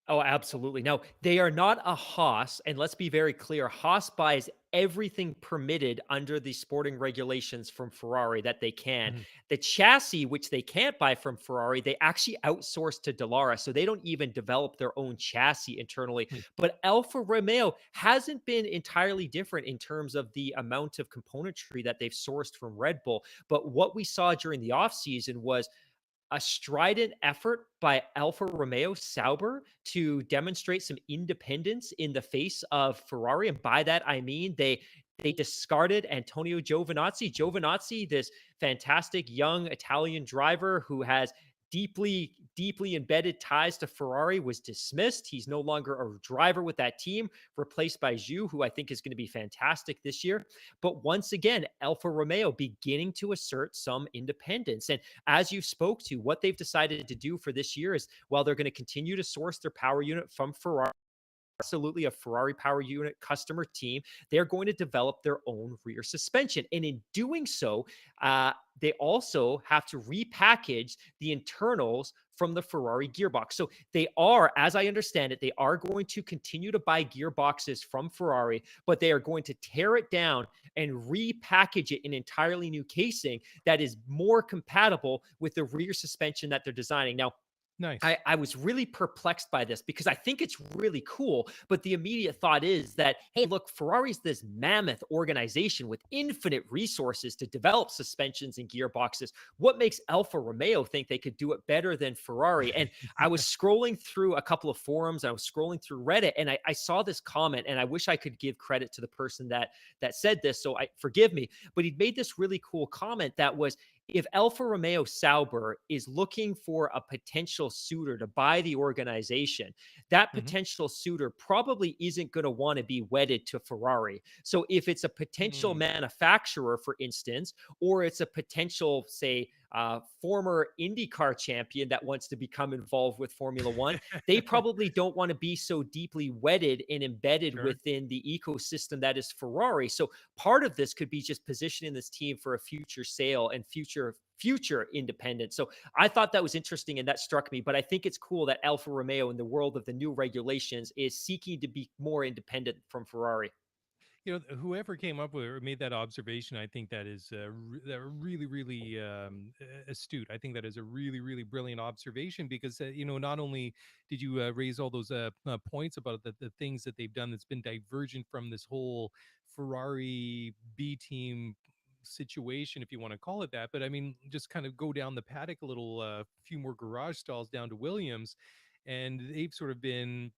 Oh, absolutely. Now, they are not a Haas, and let's be very clear. Haas buys everything permitted under the sporting regulations from Ferrari that they can. Mhm. The chassis, which they can't buy from Ferrari, they actually outsource to Dallara, so they don't even develop their own chassis internally. Hmm. But Alfa Romeo hasn't been entirely different in terms of the amount of componentry that they've sourced from Red Bull. But what we saw during the offseason was a strident effort by Alfa Romeo Sauber to demonstrate some independence in the face of Ferrari. And by that, I mean they discarded Antonio Giovinazzi. Giovinazzi, this fantastic young Italian driver who has deeply embedded ties to Ferrari was dismissed. He's no longer a driver with that team, replaced by Zhu, who I think is going to be fantastic this year. But once again, Alfa Romeo beginning to assert some independence. And as you spoke to, what they've decided to do for this year is, while they're going to continue to source their power unit from Ferrari, absolutely a Ferrari power unit customer team, they're going to develop their own rear suspension. And in doing so, they also have to repackage the internals from the Ferrari gearbox. So they are, as I understand it, they are going to continue to buy gearboxes from Ferrari, but they are going to tear it down and repackage it in entirely new casing that is more compatible with the rear suspension that they're designing. Now, Nice. I was really perplexed by this because I think it's really cool. But the immediate thought is that, hey, look, Ferrari's this mammoth organization with infinite resources to develop suspensions and gearboxes. What makes Alfa Romeo think they could do it better than Ferrari? And I was scrolling through a couple of forums, I was scrolling through Reddit, and I saw this comment, and I wish I could give credit to the person that said this. So I forgive me, but he made this really cool comment that was, if Alfa Romeo Sauber is looking for a potential suitor to buy the organization, that Mhm. potential suitor probably isn't going to want to be wedded to Ferrari. So if it's a potential Mm. manufacturer, for instance, or it's a potential, say, former IndyCar champion that wants to become involved with Formula One, they probably don't want to be so deeply wedded and embedded Sure. within the ecosystem that is Ferrari. So part of this could be just positioning this team for a future sale and future independence. So I thought that was interesting and that struck me. But I think it's cool that Alfa Romeo, in the world of the new regulations, is seeking to be more independent from Ferrari. Whoever came up with or made that observation, I think that is really, really astute. I think that is a really, really brilliant observation because not only did you raise all those points about the things that they've done that's been divergent from this whole Ferrari B team situation, if you want to call it that, but I mean, just kind of go down the paddock a little, few more garage stalls down to Williams, and they've sort of been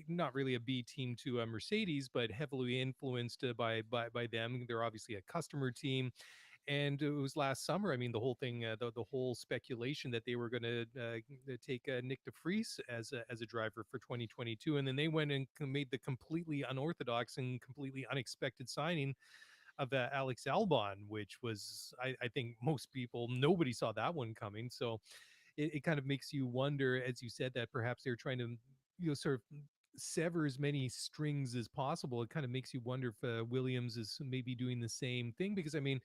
not really a B team to Mercedes, but heavily influenced by them. They're obviously a customer team, and it was last summer. I mean, the whole thing, the whole speculation that they were going to take Nick de Vries as a driver for 2022, and then they went and made the completely unorthodox and completely unexpected signing of Alex Albon, which was, I think most people, nobody saw that one coming. So it kind of makes you wonder, as you said, that perhaps they're trying to, sort of sever as many strings as possible. It kind of makes you wonder if Williams is maybe doing the same thing, because I mean,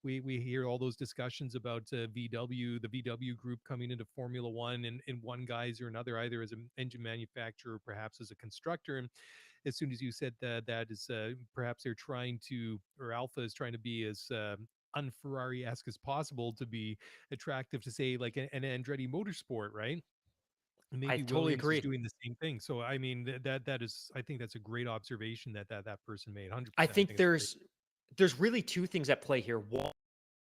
we hear all those discussions about VW, the VW group coming into Formula One, in one guise or another, either as an engine manufacturer or perhaps as a constructor. And as soon as you said that, that is perhaps they're trying to, or Alpha is trying to be as un-Ferrari-esque as possible to be attractive to, say, like an Andretti Motorsport, right? And I maybe totally Williams is agree. doing the same thing. So I mean, that is, I think that's a great observation that person made. I 100%. I think think it's great. there's really two things at play here. One,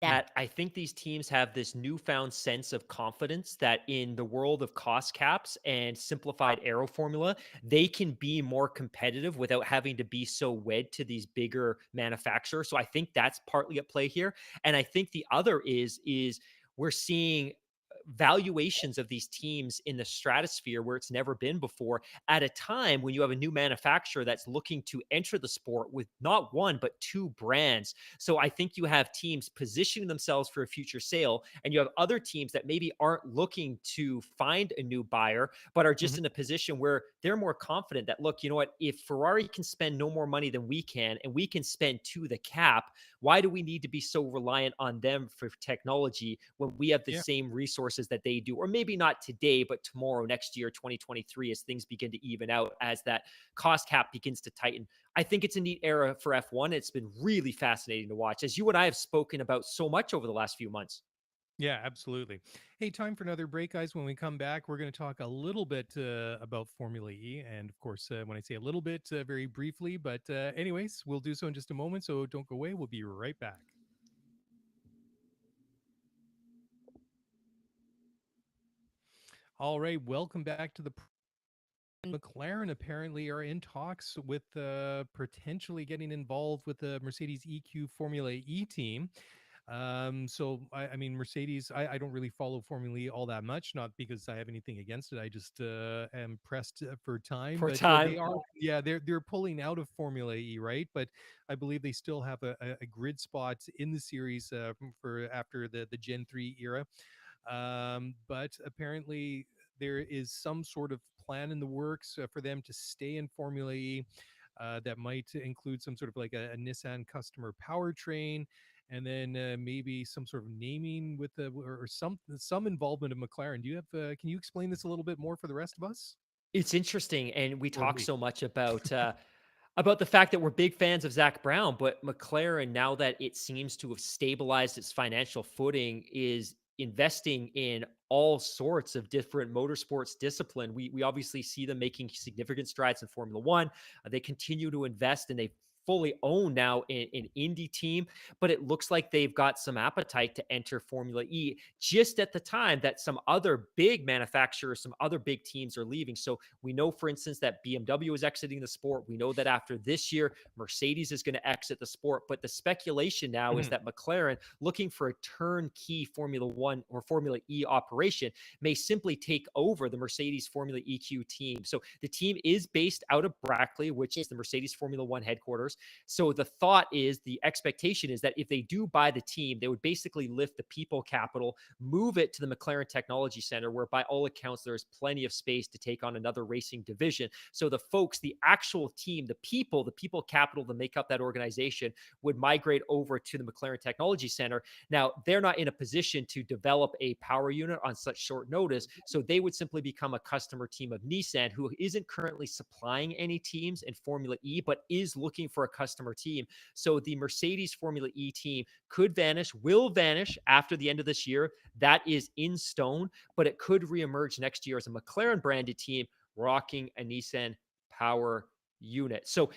Mm. that I think these teams have this newfound sense of confidence that in the world of cost caps and simplified aero formula, they can be more competitive without having to be so wed to these bigger manufacturers. So I think that's partly at play here. And I think the other is we're seeing valuations of these teams in the stratosphere where it's never been before, at a time when you have a new manufacturer that's looking to enter the sport with not one but two brands. So I think you have teams positioning themselves for a future sale, and you have other teams that maybe aren't looking to find a new buyer, but are just Mhm. in a position where they're more confident that, look, you know what, if Ferrari can spend no more money than we can, and we can spend to the cap, why do we need to be so reliant on them for technology when we have the Yeah. same resources that they do? Or maybe not today, but tomorrow, next year, 2023, as things begin to even out, as that cost cap begins to tighten. I think it's a neat era for F1. It's been really fascinating to watch, as you and I have spoken about so much over the last few months. Yeah, absolutely. Hey, time for another break, guys. When we come back, we're going to talk a little bit about Formula E. And of course, when I say a little bit, very briefly, but anyways, we'll do so in just a moment. So don't go away. We'll be right back. All right. Welcome back to the McLaren. Apparently are in talks with potentially getting involved with the Mercedes EQ Formula E team. I mean, Mercedes, I don't really follow Formula E all that much, not because I have anything against it. I just am pressed for time. For But time. they are, yeah, they're pulling out of Formula E, right? But I believe they still have a grid spot in the series for after the Gen 3 era. But apparently, there is some sort of plan in the works for them to stay in Formula E. That might include some sort of like a Nissan customer powertrain, and then maybe some sort of naming with the or some involvement of McLaren. Do you have? Can you explain this a little bit more for the rest of us? It's interesting, and we Or talk me? so much about the fact that we're big fans of Zach Brown, but McLaren, now that it seems to have stabilized its financial footing, is investing in all sorts of different motorsports discipline. We obviously see them making significant strides in Formula One. They continue to invest, and they fully own now an Indy team, but it looks like they've got some appetite to enter Formula E just at the time that some other big manufacturers, some other big teams are leaving. So we know, for instance, that BMW is exiting the sport. We know that after this year, Mercedes is going to exit the sport. But the speculation now is Mhm. that McLaren, looking for a turnkey Formula One or Formula E operation, may simply take over the Mercedes Formula EQ team. So the team is based out of Brackley, which is the Mercedes Formula One headquarters. So the thought is, the expectation is that if they do buy the team, they would basically lift the people capital, move it to the McLaren Technology Center, where by all accounts there is plenty of space to take on another racing division. So the folks, the actual team, the people capital to make up that organization would migrate over to the McLaren Technology Center. Now, they're not in a position to develop a power unit on such short notice, so they would simply become a customer team of Nissan, who isn't currently supplying any teams in Formula E, but is looking for a customer team. So the Mercedes Formula E team could vanish, will vanish after the end of this year. That is in stone, but it could reemerge next year as a McLaren branded team rocking a Nissan power unit. So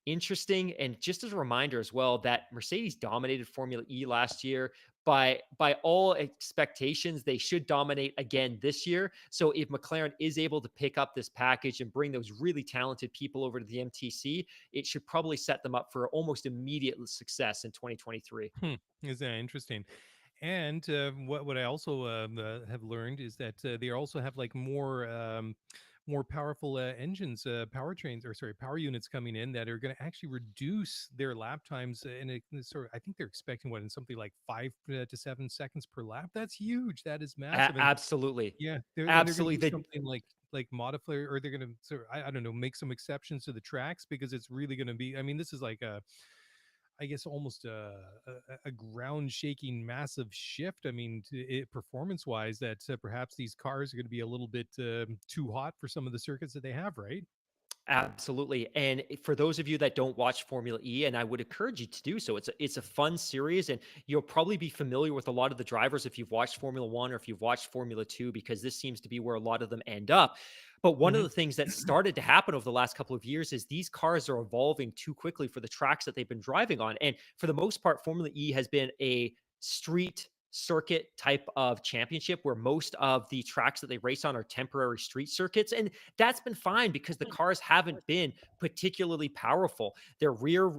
interesting. And just as a reminder as well, that Mercedes dominated Formula E last year. By all expectations, they should dominate again this year. So if McLaren is able to pick up this package and bring those really talented people over to the MTC, it should probably set them up for almost immediate success in 2023. Hmm. Is that interesting? And what I also have learned is that they also have like more powerful engines, powertrains, or sorry, power units coming in that are going to actually reduce their lap times. Sort of, I think they're expecting what in something like 5 to 7 seconds per lap. That's huge. That is massive. And Absolutely. yeah, they're going to Absolutely. do something like modify, or they're going to sort of, I don't know, make some exceptions to the tracks because it's really going to be. I mean, this is like a, I guess almost a ground shaking massive shift. I mean, performance wise, that perhaps these cars are going to be a little bit too hot for some of the circuits that they have, right? Absolutely. And for those of you that don't watch Formula E, and I would encourage you to do so, it's a fun series, and you'll probably be familiar with a lot of the drivers if you've watched Formula One or if you've watched Formula Two, because this seems to be where a lot of them end up. But one of Hmm. the things that started to happen over the last couple of years is these cars are evolving too quickly for the tracks that they've been driving on. And for the most part, Formula E has been a street circuit type of championship, where most of the tracks that they race on are temporary street circuits. And that's been fine because the cars haven't been particularly powerful. Their rear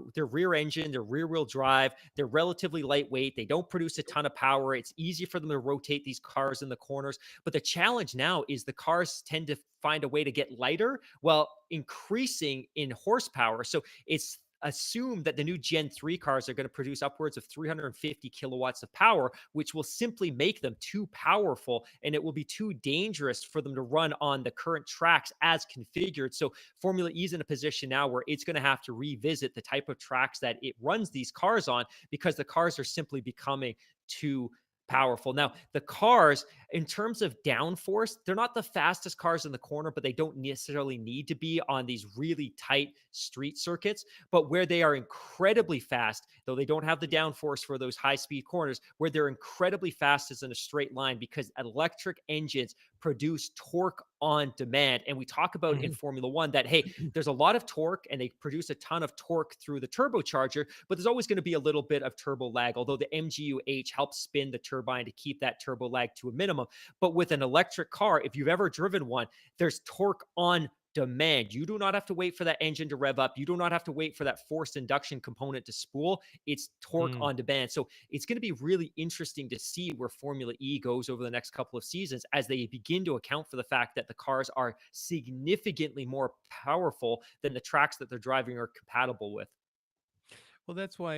engine, their rear wheel drive, they're relatively lightweight. They don't produce a ton of power. It's easy for them to rotate these cars in the corners. But the challenge now is the cars tend to find a way to get lighter while increasing in horsepower. So it's assume that the new Gen 3 cars are going to produce upwards of 350 kilowatts of power, which will simply make them too powerful, and it will be too dangerous for them to run on the current tracks as configured. So Formula E is in a position now where it's going to have to revisit the type of tracks that it runs these cars on, because the cars are simply becoming too powerful. Now, the cars, in terms of downforce, they're not the fastest cars in the corner, but they don't necessarily need to be on these really tight street circuits. But where they are incredibly fast, though they don't have the downforce for those high speed corners, where they're incredibly fast is in a straight line, because electric engines produce torque on demand. And we talk about in Hmm. Formula One that, hey, there's a lot of torque and they produce a ton of torque through the turbocharger, but there's always going to be a little bit of turbo lag, although the MGU-H helps spin the turbine to keep that turbo lag to a minimum. But with an electric car, if you've ever driven one, there's torque on demand. You do not have to wait for that engine to rev up. You do not have to wait for that forced induction component to spool. It's torque Mm. on demand. So it's going to be really interesting to see where Formula E goes over the next couple of seasons as they begin to account for the fact that the cars are significantly more powerful than the tracks that they're driving are compatible with. Well, that's why,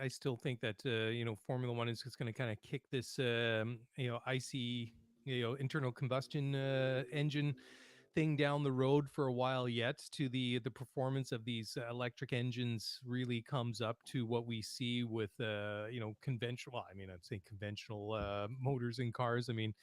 I still think that, Formula One is just going to kind of kick this, icy, internal combustion engine thing down the road for a while yet, to the performance of these electric engines really comes up to what we see with conventional, well, I mean, I'm saying conventional motors in cars. I mean,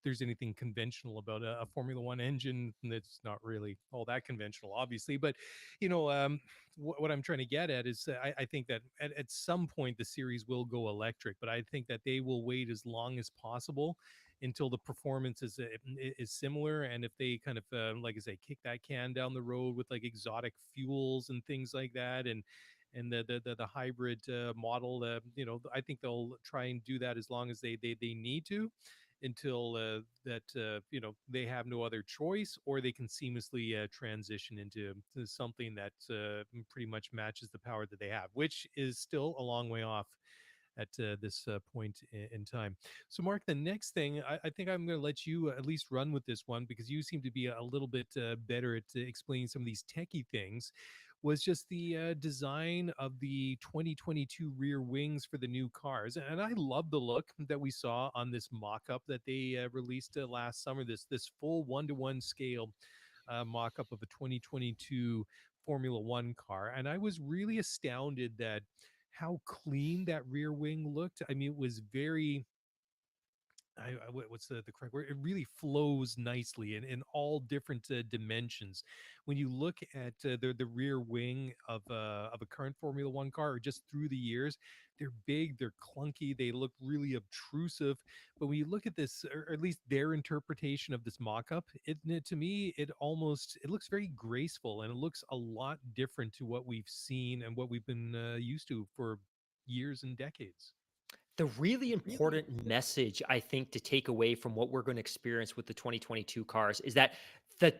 there's anything conventional about a Formula One engine, that's not really all that conventional, obviously. But you know, um, what I'm trying to get at is, I think that at some point the series will go electric, but I think that they will wait as long as possible until the performance is similar. And if they kind of, like I say, kick that can down the road with like exotic fuels and things like that, and the hybrid model, I think they'll try and do that as long as they need to, until that they have no other choice, or they can seamlessly transition into to something that pretty much matches the power that they have, which is still a long way off at this point in time. So, Mark, the next thing, I think I'm going to let you at least run with this one, because you seem to be a little bit better at explaining some of these techie things. Was just the design of the 2022 rear wings for the new cars, and I love the look that we saw on this mock-up that they released last summer. This full 1-to-1 scale mock-up of a 2022 Formula One car, and I was really astounded that how clean that rear wing looked. I mean, it was very, what's the correct word? It really flows nicely in all different dimensions. When you look at the rear wing of a current Formula One car, or just through the years, they're big, they're clunky, they look really obtrusive. But when you look at this, or at least their interpretation of this mock-up, to me, it looks very graceful, and it looks a lot different to what we've seen and what we've been used to for years and decades. The really important message, I think, to take away from what we're going to experience with the 2022 cars is that the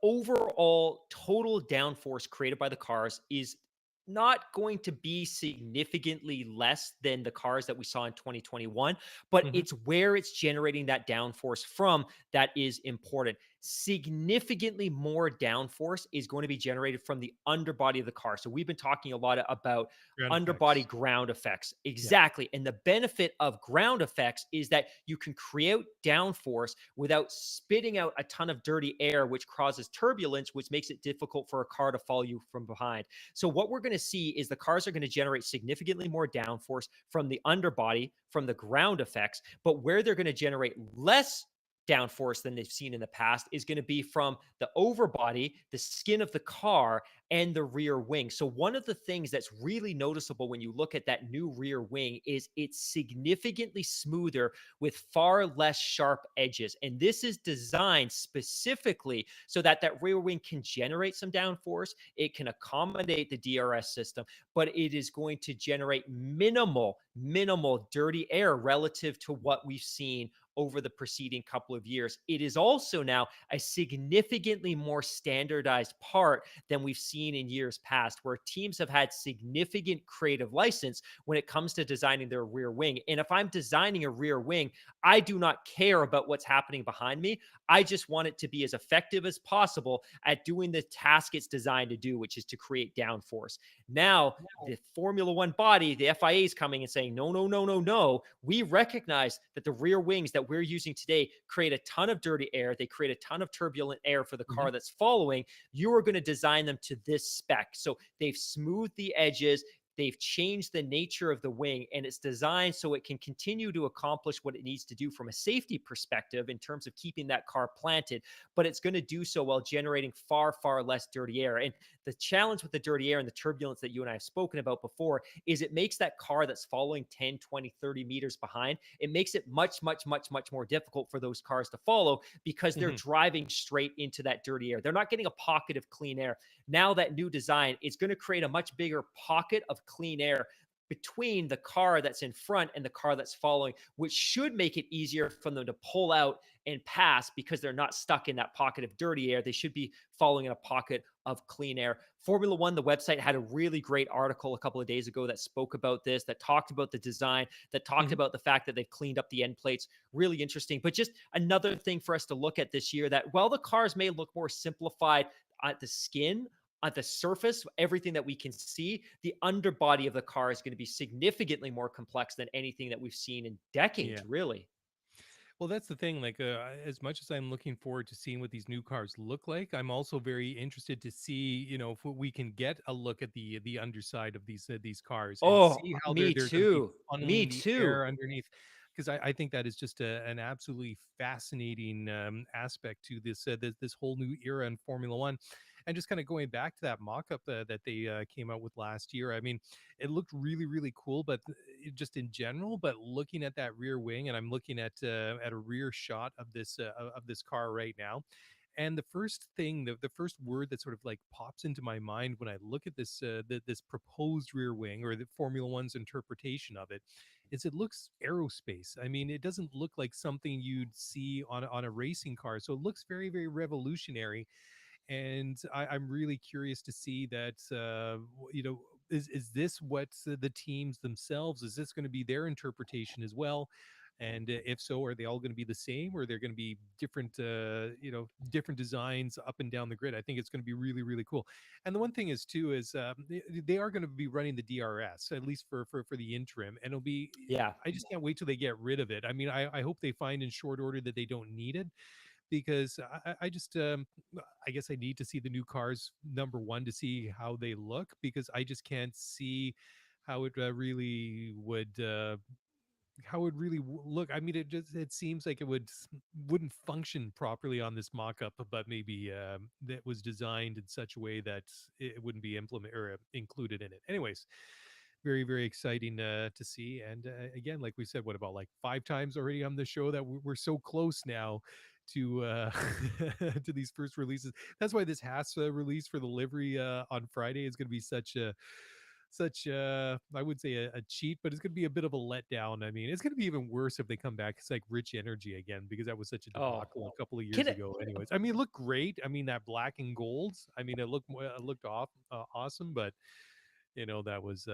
overall total downforce created by the cars is not going to be significantly less than the cars that we saw in 2021, but Hmm. it's where it's generating that downforce from that is important. Significantly more downforce is going to be generated from the underbody of the car. So we've been talking a lot about Ground underbody effects. ground effects. Yeah. Exactly. And the benefit of ground effects is that you can create downforce without spitting out a ton of dirty air, which causes turbulence, which makes it difficult for a car to follow you from behind. So, what we're going to see is the cars are going to generate significantly more downforce from the underbody, from the ground effects, but where they're going to generate less downforce than they've seen in the past is going to be from the overbody, the skin of the car, and the rear wing. So, one of the things that's really noticeable when you look at that new rear wing is it's significantly smoother with far less sharp edges. And this is designed specifically so that that rear wing can generate some downforce. It can accommodate the DRS system, but it is going to generate minimal dirty air relative to what we've seen over the preceding couple of years. It is also now a significantly more standardized part than we've seen in years past, where teams have had significant creative license when it comes to designing their rear wing. And if I'm designing a rear wing, I do not care about what's happening behind me. I just want it to be as effective as possible at doing the task it's designed to do, which is to create downforce. Now, the Formula One body, the FIA is coming and saying, no, no, no, no, no. We recognize that the rear wings that we're using today create a ton of dirty air. They create a ton of turbulent air for the Hmm. car that's following. You are going to design them to this spec. So they've smoothed the edges. They've changed the nature of the wing, and it's designed so it can continue to accomplish what it needs to do from a safety perspective in terms of keeping that car planted, but it's going to do so while generating far less dirty air. And the challenge with the dirty air and the turbulence that you and I have spoken about before is it makes that car that's following 10, 20, 30 meters behind, it makes it much more difficult for those cars to follow because they're Hmm. driving straight into that dirty air. They're not getting a pocket of clean air. Now that new design is going to create a much bigger pocket of clean air between the car that's in front and the car that's following, which should make it easier for them to pull out and pass because they're not stuck in that pocket of dirty air. They should be following in a pocket of clean air. Formula One, the website had a really great article a couple of days ago that spoke about this, that talked about the design, that talked Mhm. about the fact that they've cleaned up the end plates. Really interesting. But just another thing for us to look at this year, that while the cars may look more simplified at the skin, at the surface, everything that we can see, the underbody of the car is going to be significantly more complex than anything that we've seen in Yeah. decades, really. Well, that's the thing. Like, as much as I'm looking forward to seeing what these new cars look like, I'm also very interested to see, if we can get a look at the underside of these cars and Oh, see how me they're going to be too. Me funneling the too. air underneath. Because I think that is just an absolutely fascinating aspect to this whole new era in Formula One. And just kind of going back to that mock-up that they came out with last year. I mean, it looked really really cool, but just in general, but looking at that rear wing, and I'm looking at a rear shot of this car right now, and the first thing, the first word that sort of like pops into my mind when I look at this proposed rear wing, or the Formula One's interpretation of it, is it looks aerospace. I mean, it doesn't look like something you'd see on a racing car, so it looks very very revolutionary. And I'm really curious to see that. Is this what the teams themselves? Is this going to be their interpretation as well? And if so, are they all going to be the same, or they're going to be different? Different designs up and down the grid. I think it's going to be really really cool. And the one thing is too is they are going to be running the DRS, at least for the interim, and it'll be. Yeah. I just can't wait till they get rid of it. I mean, I hope they find in short order that they don't need it, because I just I guess I need to see the new cars, number one, to see how they look, because I just can't see how it really would look. I mean, it seems like wouldn't function properly on this mock-up, but maybe that was designed in such a way that it wouldn't be implemented or included in it. Anyways, very very exciting to see. And again, like we said, what about like five times already on the show, that we're so close now to to these first releases. That's why this Haas release for the livery on Friday is going to be such I would say a cheat, but it's going to be a bit of a letdown. I mean, it's going to be even worse if they come back. It's like Rich Energy again, because that was such a Oh, debacle a couple of can years it? ago. Anyways, I mean, it looked great. I mean, that black and gold. I mean, it looked awesome, but that was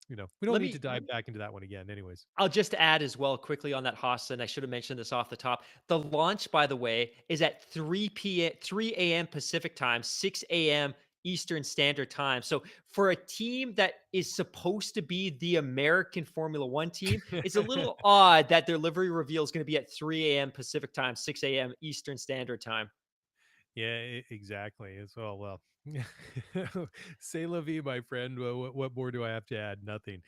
we don't Let need to me. dive back into that one again. Anyways. I'll just add as well quickly on that Haas, and I should have mentioned this off the top. The launch, by the way, is at 3 p.m., 3 a.m. Pacific time, 6 a.m. Eastern Standard Time. So for a team that is supposed to be the American Formula One team, it's a little odd that their livery reveal is going to be at 3 a.m. Pacific time, 6 a.m. Eastern Standard Time. Yeah, exactly. As well. Say la vie, my friend. What more do I have to add? Nothing.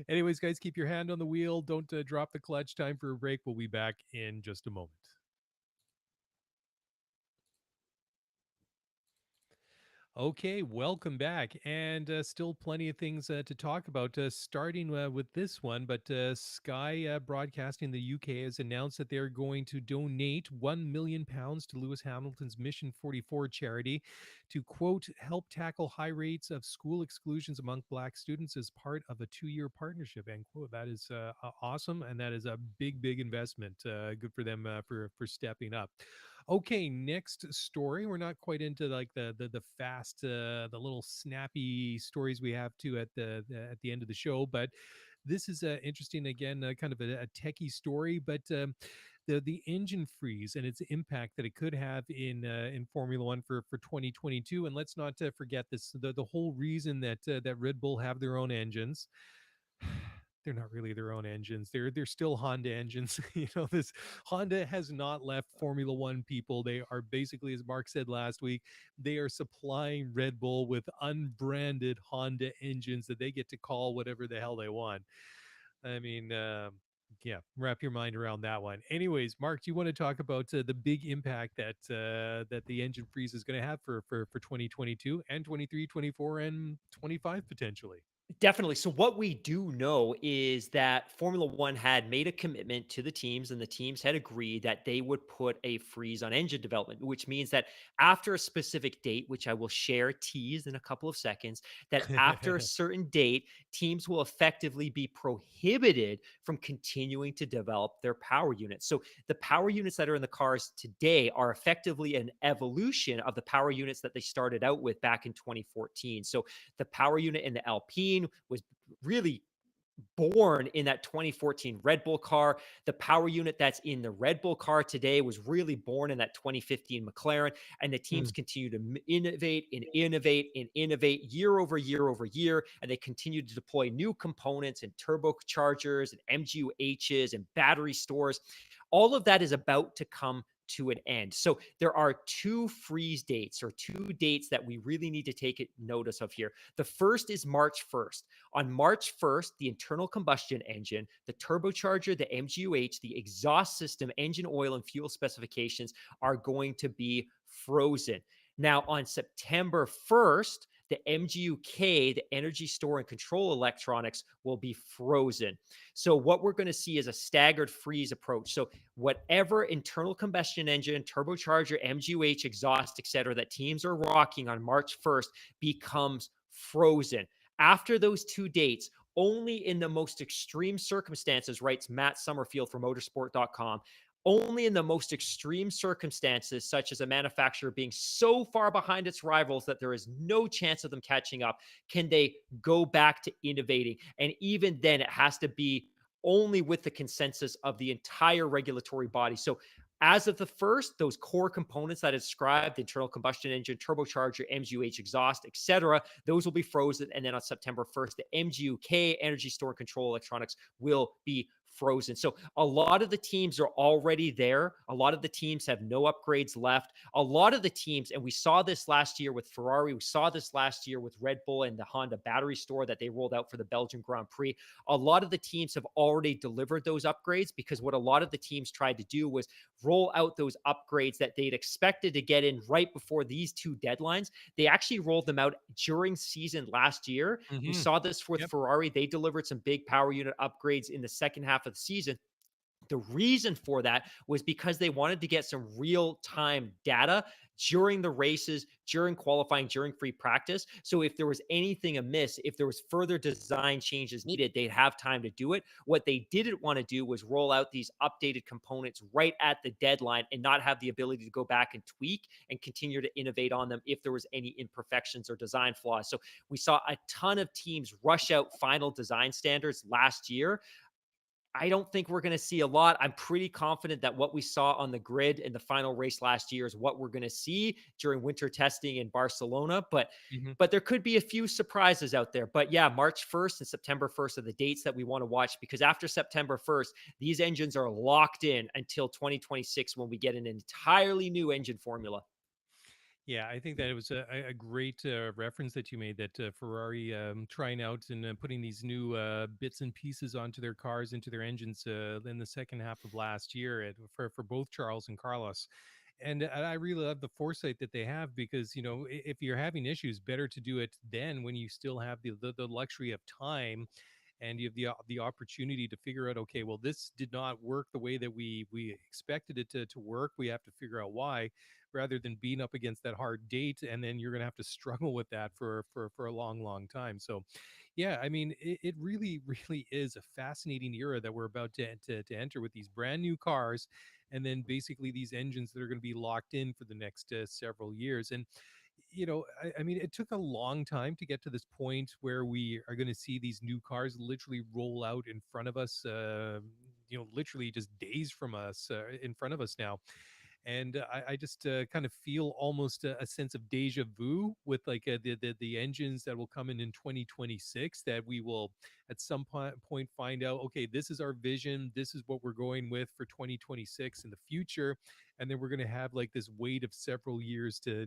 Anyways, guys, keep your hand on the wheel. Don't drop the clutch. Time for a break. We'll be back in just a moment. Okay, welcome back. And still plenty of things to talk about, starting with this one. But Sky Broadcasting the UK has announced that they're going to donate £1 million to Lewis Hamilton's Mission 44 charity to, quote, help tackle high rates of school exclusions among Black students as part of a 2-year partnership, end quote. That is awesome. And that is a big, big investment. Good for them for stepping up. Okay, next story. We're not quite into like the fast, the little snappy stories we have to at the end of the show, but this is interesting. Again, kind of a techie story, but the engine freeze and its impact that it could have in Formula One for 2022. And let's not forget this: the whole reason that Red Bull have their own engines, they're not really their own engines. They're still Honda engines. This Honda has not left Formula One, people. They are basically, as Mark said last week, they are supplying Red Bull with unbranded Honda engines that they get to call whatever the hell they want. I mean, yeah, wrap your mind around that one. Anyways, Mark, do you want to talk about the big impact that the engine freeze is going to have for 2022 and 23, 24, and 25 potentially? Definitely. So what we do know is that Formula One had made a commitment to the teams, and the teams had agreed that they would put a freeze on engine development, which means that after a specific date, which I will share tease in a couple of seconds, that after a certain date, teams will effectively be prohibited from continuing to develop their power units. So the power units that are in the cars today are effectively an evolution of the power units that they started out with back in 2014. So the power unit in the Alpine was really born in that 2014 Red Bull car. The power unit that's in the Red Bull car today was really born in that 2015 McLaren. And the teams Mm, continue to innovate and innovate and innovate year over year over year. And they continue to deploy new components and turbochargers and MGUHs and battery stores. All of that is about to come to an end. So there are two freeze dates or two dates that we really need to take notice of here. The first is March 1st. On March 1st, the internal combustion engine, the turbocharger, the MGUH, the exhaust system, engine oil, and fuel specifications are going to be frozen. Now, on September 1st, the MGUK, the energy store and control electronics, will be frozen. So, what we're going to see is a staggered freeze approach. So, whatever internal combustion engine, turbocharger, MGUH, exhaust, etc., that teams are rocking on March 1st becomes frozen. After those two dates, only in the most extreme circumstances, writes Matt Summerfield from motorsport.com, only in the most extreme circumstances, such as a manufacturer being so far behind its rivals that there is no chance of them catching up, can they go back to innovating. And even then, it has to be only with the consensus of the entire regulatory body. So, as of the first, those core components that I described, internal combustion engine, turbocharger, MGUH exhaust, etc., those will be frozen. And then on September 1st, the MGUK, energy store control electronics, will be frozen. So a lot of the teams are already there. A lot of the teams have no upgrades left. A lot of the teams, and we saw this last year with Ferrari, we saw this last year with Red Bull and the Honda battery store that they rolled out for the Belgian Grand Prix. A lot of the teams have already delivered those upgrades because what a lot of the teams tried to do was roll out those upgrades that they'd expected to get in right before these two deadlines. They actually rolled them out during season last year. We hmm saw this with Yep. Ferrari. They delivered some big power unit upgrades in the second half of the season. The reason for that was because they wanted to get some real time data during the races, during qualifying, during free practice. So if there was anything amiss, if there was further design changes needed, they'd have time to do it. What they didn't want to do was roll out these updated components right at the deadline and not have the ability to go back and tweak and continue to innovate on them if there was any imperfections or design flaws. So we saw a ton of teams rush out final design standards last year. I don't think we're going to see a lot. I'm pretty confident that what we saw on the grid in the final race last year is what we're going to see during winter testing in Barcelona. hmm But there could be a few surprises out there. But yeah, March 1st and September 1st are the dates that we want to watch because after September 1st, these engines are locked in until 2026 when we get an entirely new engine formula. Yeah, I think that it was a great reference that you made that Ferrari trying out and putting these new bits and pieces onto their cars, into their engines in the second half of last year for both Charles and Carlos. And I really love the foresight that they have because, if you're having issues, better to do it then when you still have the luxury of time and you have the opportunity to figure out, okay, well, this did not work the way that we expected it to work. We have to figure out why, rather than being up against that hard date and then you're going to have to struggle with that for a long time. So yeah, I mean, it really really is a fascinating era that we're about to enter with these brand new cars, and then basically these engines that are going to be locked in for the next several years. And I mean, it took a long time to get to this point where we are going to see these new cars literally roll out in front of us, literally just days from us, in front of us now. And I just kind of feel almost a sense of deja vu with like the engines that will come in 2026, that we will at some point find out, okay, this is our vision, this is what we're going with for 2026 in the future, and then we're going to have like this wait of several years to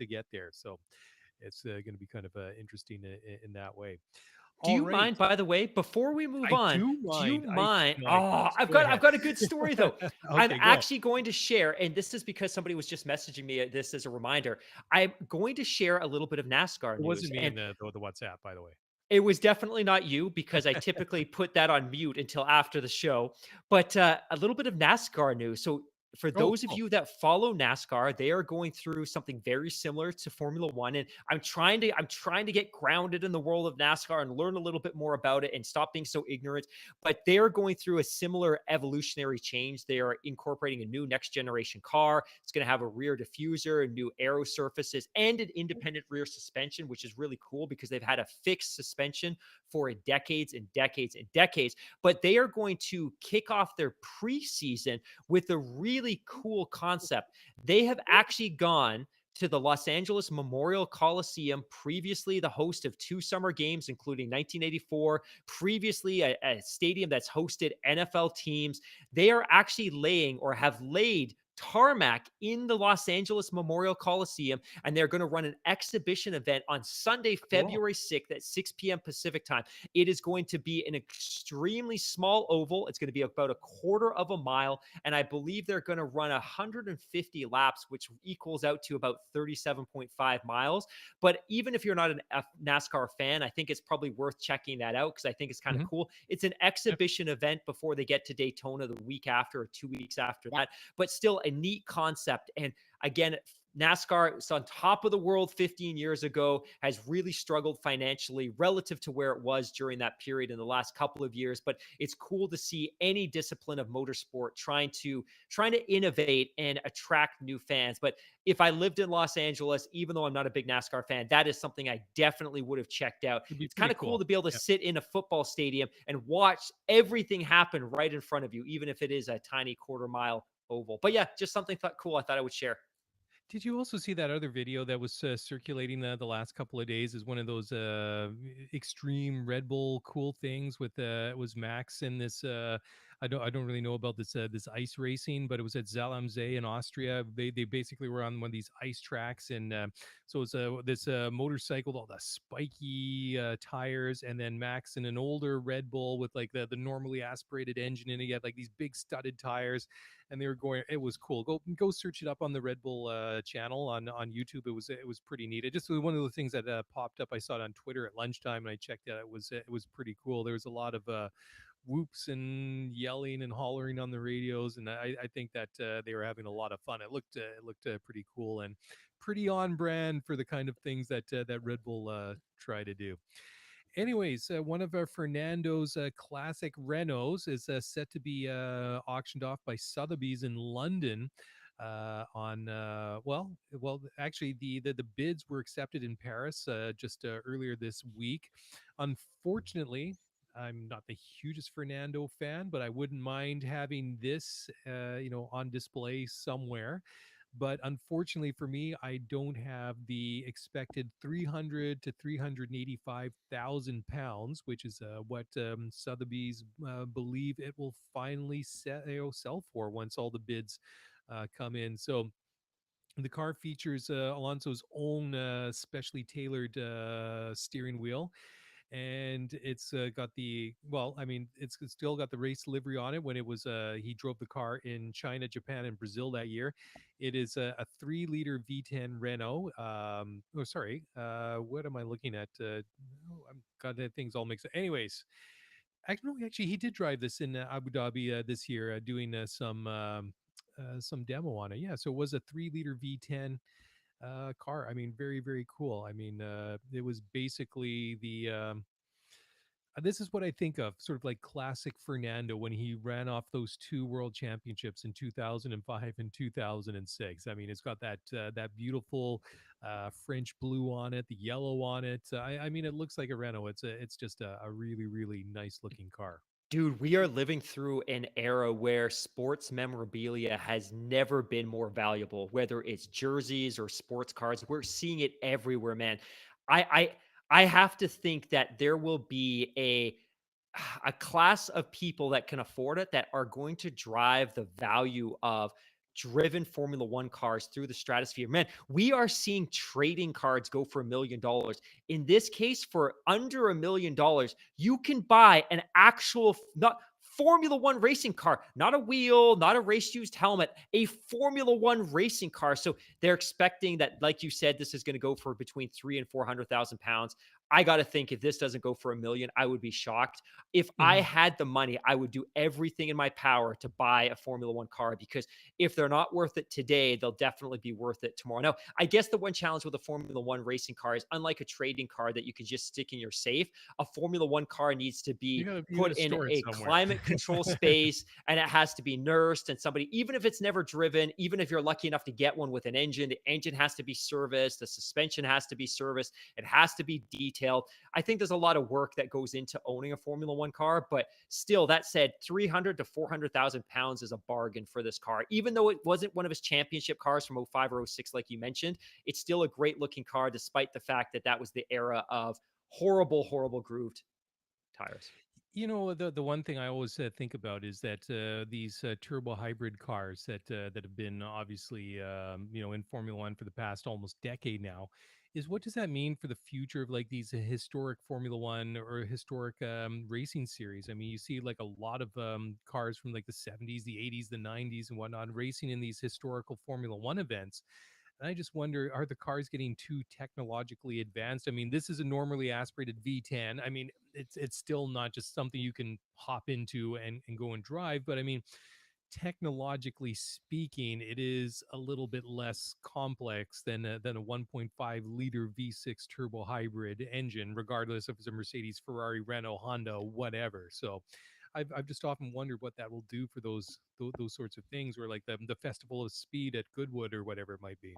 get there. So it's going to be kind of interesting in that way. Do All you right, mind, by the way, before we move I on, do do you mind. I do mind? mind. Oh, Yes, I've go got ahead. I've got a good story though. I'm Okay, go ahead. actually going to share, and this is because somebody was just messaging me this as a reminder. I'm going to share a little bit of NASCAR It news, wasn't me and in the WhatsApp, by the way. It was definitely not you because I typically put that on mute until after the show. But a little bit of NASCAR news. So, for Oh, those of cool. you that follow NASCAR, they are going through something very similar to Formula One, and I'm trying to get grounded in the world of NASCAR and learn a little bit more about it and stop being so ignorant. But they are going through a similar evolutionary change. They are incorporating a new next generation car. It's going to have a rear diffuser, new aero surfaces, and an independent rear suspension, which is really cool because they've had a fixed suspension for decades and decades and decades. But they are going to kick off their preseason with a really cool concept. They have actually gone to the Los Angeles Memorial Coliseum, previously the host of two summer games, including 1984, previously a stadium that's hosted NFL teams. They are actually laying or have laid tarmac in the Los Angeles Memorial Coliseum, and they're going to run an exhibition event on Sunday, Cool. February 6th at 6 p.m. Pacific time. It is going to be an extremely small oval. It's going to be about a quarter of a mile, and I believe they're going to run 150 laps, which equals out to about 37.5 miles. But even if you're not a NASCAR fan, I think it's probably worth checking that out because I think it's kind of Hmm. cool. It's an exhibition event before they get to Daytona the week after or 2 weeks after that, but still a neat concept. And again, NASCAR was on top of the world 15 years ago, has really struggled financially relative to where it was during that period in the last couple of years. But it's cool to see any discipline of motorsport trying to innovate and attract new fans. But if I lived in Los Angeles, even though I'm not a big NASCAR fan, that is something I definitely would have checked out. It'd be It's kind pretty of cool cool. to be able to Yeah. sit in a football stadium and watch everything happen right in front of you, even if it is a tiny quarter mile oval. But yeah, just something cool I thought I would share. Did you also see that other video that was circulating the last couple of days? Is one of those extreme Red Bull cool things with it was Max in this. I don't really know about this ice racing, but it was at Zalmzee in Austria. They basically were on one of these ice tracks, and so it's this motorcycle, all the spiky tires, and then Max in an older Red Bull with like the normally aspirated engine, and he had like these big studded tires, and they were going. It was cool. Go search it up on the Red Bull channel on YouTube. It was pretty neat. It just was one of the things that popped up. I saw it on Twitter at lunchtime, and I checked it out. It was pretty cool. There was a lot of whoops and yelling and hollering on the radios, and I think that they were having a lot of fun. It looked pretty cool and pretty on brand for the kind of things that Red Bull try to do. Anyways, one of Fernando's classic Renaults is set to be auctioned off by Sotheby's in London. On actually, the bids were accepted in Paris just earlier this week. Unfortunately, I'm not the hugest Fernando fan, but I wouldn't mind having this, on display somewhere. But unfortunately for me, I don't have the expected 300 to 385,000 pounds, which is what Sotheby's believe it will finally sell for once all the bids come in. So the car features Alonso's own specially tailored steering wheel, and it's got it's still got the race livery on it when it was he drove the car in China, Japan, and Brazil that year. It is a 3-liter V10 Renault. What am I looking at? I'm got the things all mixed up. Anyways, actually, no, actually, he did drive this in Abu Dhabi this year, doing some demo on it. Yeah, so it was a 3-liter V10 car. I mean, very, very cool. I mean, it was basically this is what I think of, sort of like classic Fernando when he ran off those two world championships in 2005 and 2006. I mean, it's got that beautiful French blue on it, the yellow on it. I mean, it looks like a Renault. It's just a really, really nice looking car. Dude, we are living through an era where sports memorabilia has never been more valuable, whether it's jerseys or sports cards. We're seeing it everywhere, man. I I have to think that there will be a class of people that can afford it that are going to drive the value of driven Formula One cars through the stratosphere. Man, we are seeing trading cards go for $1 million. In this case, for under $1 million, you can buy an actual, not Formula One racing car, not a wheel, not a race used helmet, a Formula One racing car. So they're expecting that, like you said, this is going to go for between 300 and 400,000 pounds. I got to think if this doesn't go for a million, I would be shocked. If I Mhm. had the money, I would do everything in my power to buy a Formula One car because if they're not worth it today, they'll definitely be worth it tomorrow. Now, I guess the one challenge with a Formula One racing car is unlike a trading car that you can just stick in your safe, a Formula One car needs to be You put gotta in store it a somewhere. climate control space and it has to be nursed and somebody, even if it's never driven, even if you're lucky enough to get one with an engine, the engine has to be serviced, the suspension has to be serviced, it has to be detailed. I think there's a lot of work that goes into owning a Formula One car, but still, that said, 300 to 400,000 pounds is a bargain for this car. Even though it wasn't one of his championship cars from '05 or '06, like you mentioned, it's still a great looking car, despite the fact that that was the era of horrible, horrible grooved tires. The one thing I always think about is that these turbo hybrid cars that have been obviously in Formula One for the past almost decade now, is what does that mean for the future of like these historic Formula One or historic racing series? I mean, you see like a lot of cars from like the '70s, the '80s, the '90s, and whatnot racing in these historical Formula One events. And I just wonder, are the cars getting too technologically advanced? I mean, this is a normally aspirated V10. I mean, it's still not just something you can hop into and go and drive, but I mean, technologically speaking, it is a little bit less complex than a 1.5 liter V6 turbo hybrid engine, regardless if it's a Mercedes, Ferrari, Renault, Honda, whatever. So, I've just often wondered what that will do for those sorts of things, or like the Festival of Speed at Goodwood or whatever it might be.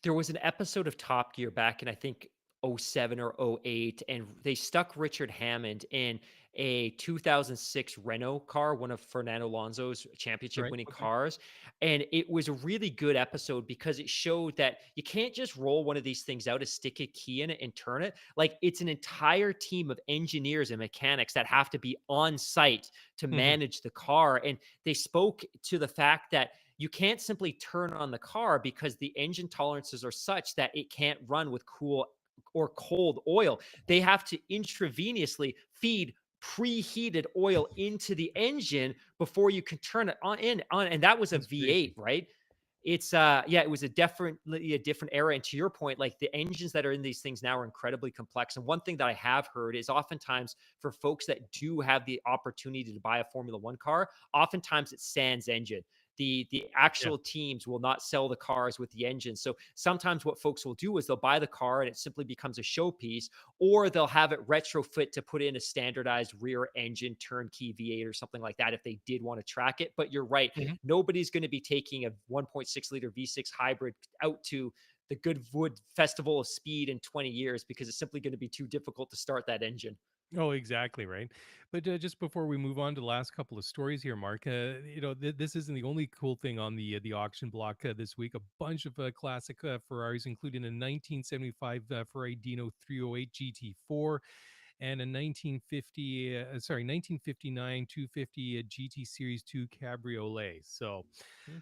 There was an episode of Top Gear back in I think '07 or '08, and they stuck Richard Hammond in a 2006 Renault car, one of Fernando Alonso's championship Right? winning Okay. cars. And it was a really good episode because it showed that you can't just roll one of these things out, and stick a key in it and turn it. Like it's an entire team of engineers and mechanics that have to be on site to Hmm. manage the car. And they spoke to the fact that you can't simply turn on the car because the engine tolerances are such that it can't run with cool or cold oil. They have to intravenously feed preheated oil into the engine before you can turn it on, and that was a That's crazy. V8, right? It's yeah, it was definitely a different era. And to your point, like the engines that are in these things now are incredibly complex. And one thing that I have heard is oftentimes for folks that do have the opportunity to buy a Formula One car, oftentimes it's sans engine. The Yeah. actual teams will not sell the cars with the engine. So sometimes what folks will do is they'll buy the car and it simply becomes a showpiece, or they'll have it retrofit to put in a standardized rear engine turnkey V8 or something like that if they did want to track it. But you're right, Mhm. nobody's going to be taking a 1.6 liter V6 hybrid out to the Goodwood Festival of Speed in 20 years because it's simply going to be too difficult to start that engine. Oh, exactly right. But just before we move on to the last couple of stories here, Mark, this isn't the only cool thing on the auction block this week. A bunch of classic Ferraris, including a 1975 Ferrari Dino 308 GT4 and a 1959 250 GT Series 2 Cabriolet. So Hmm.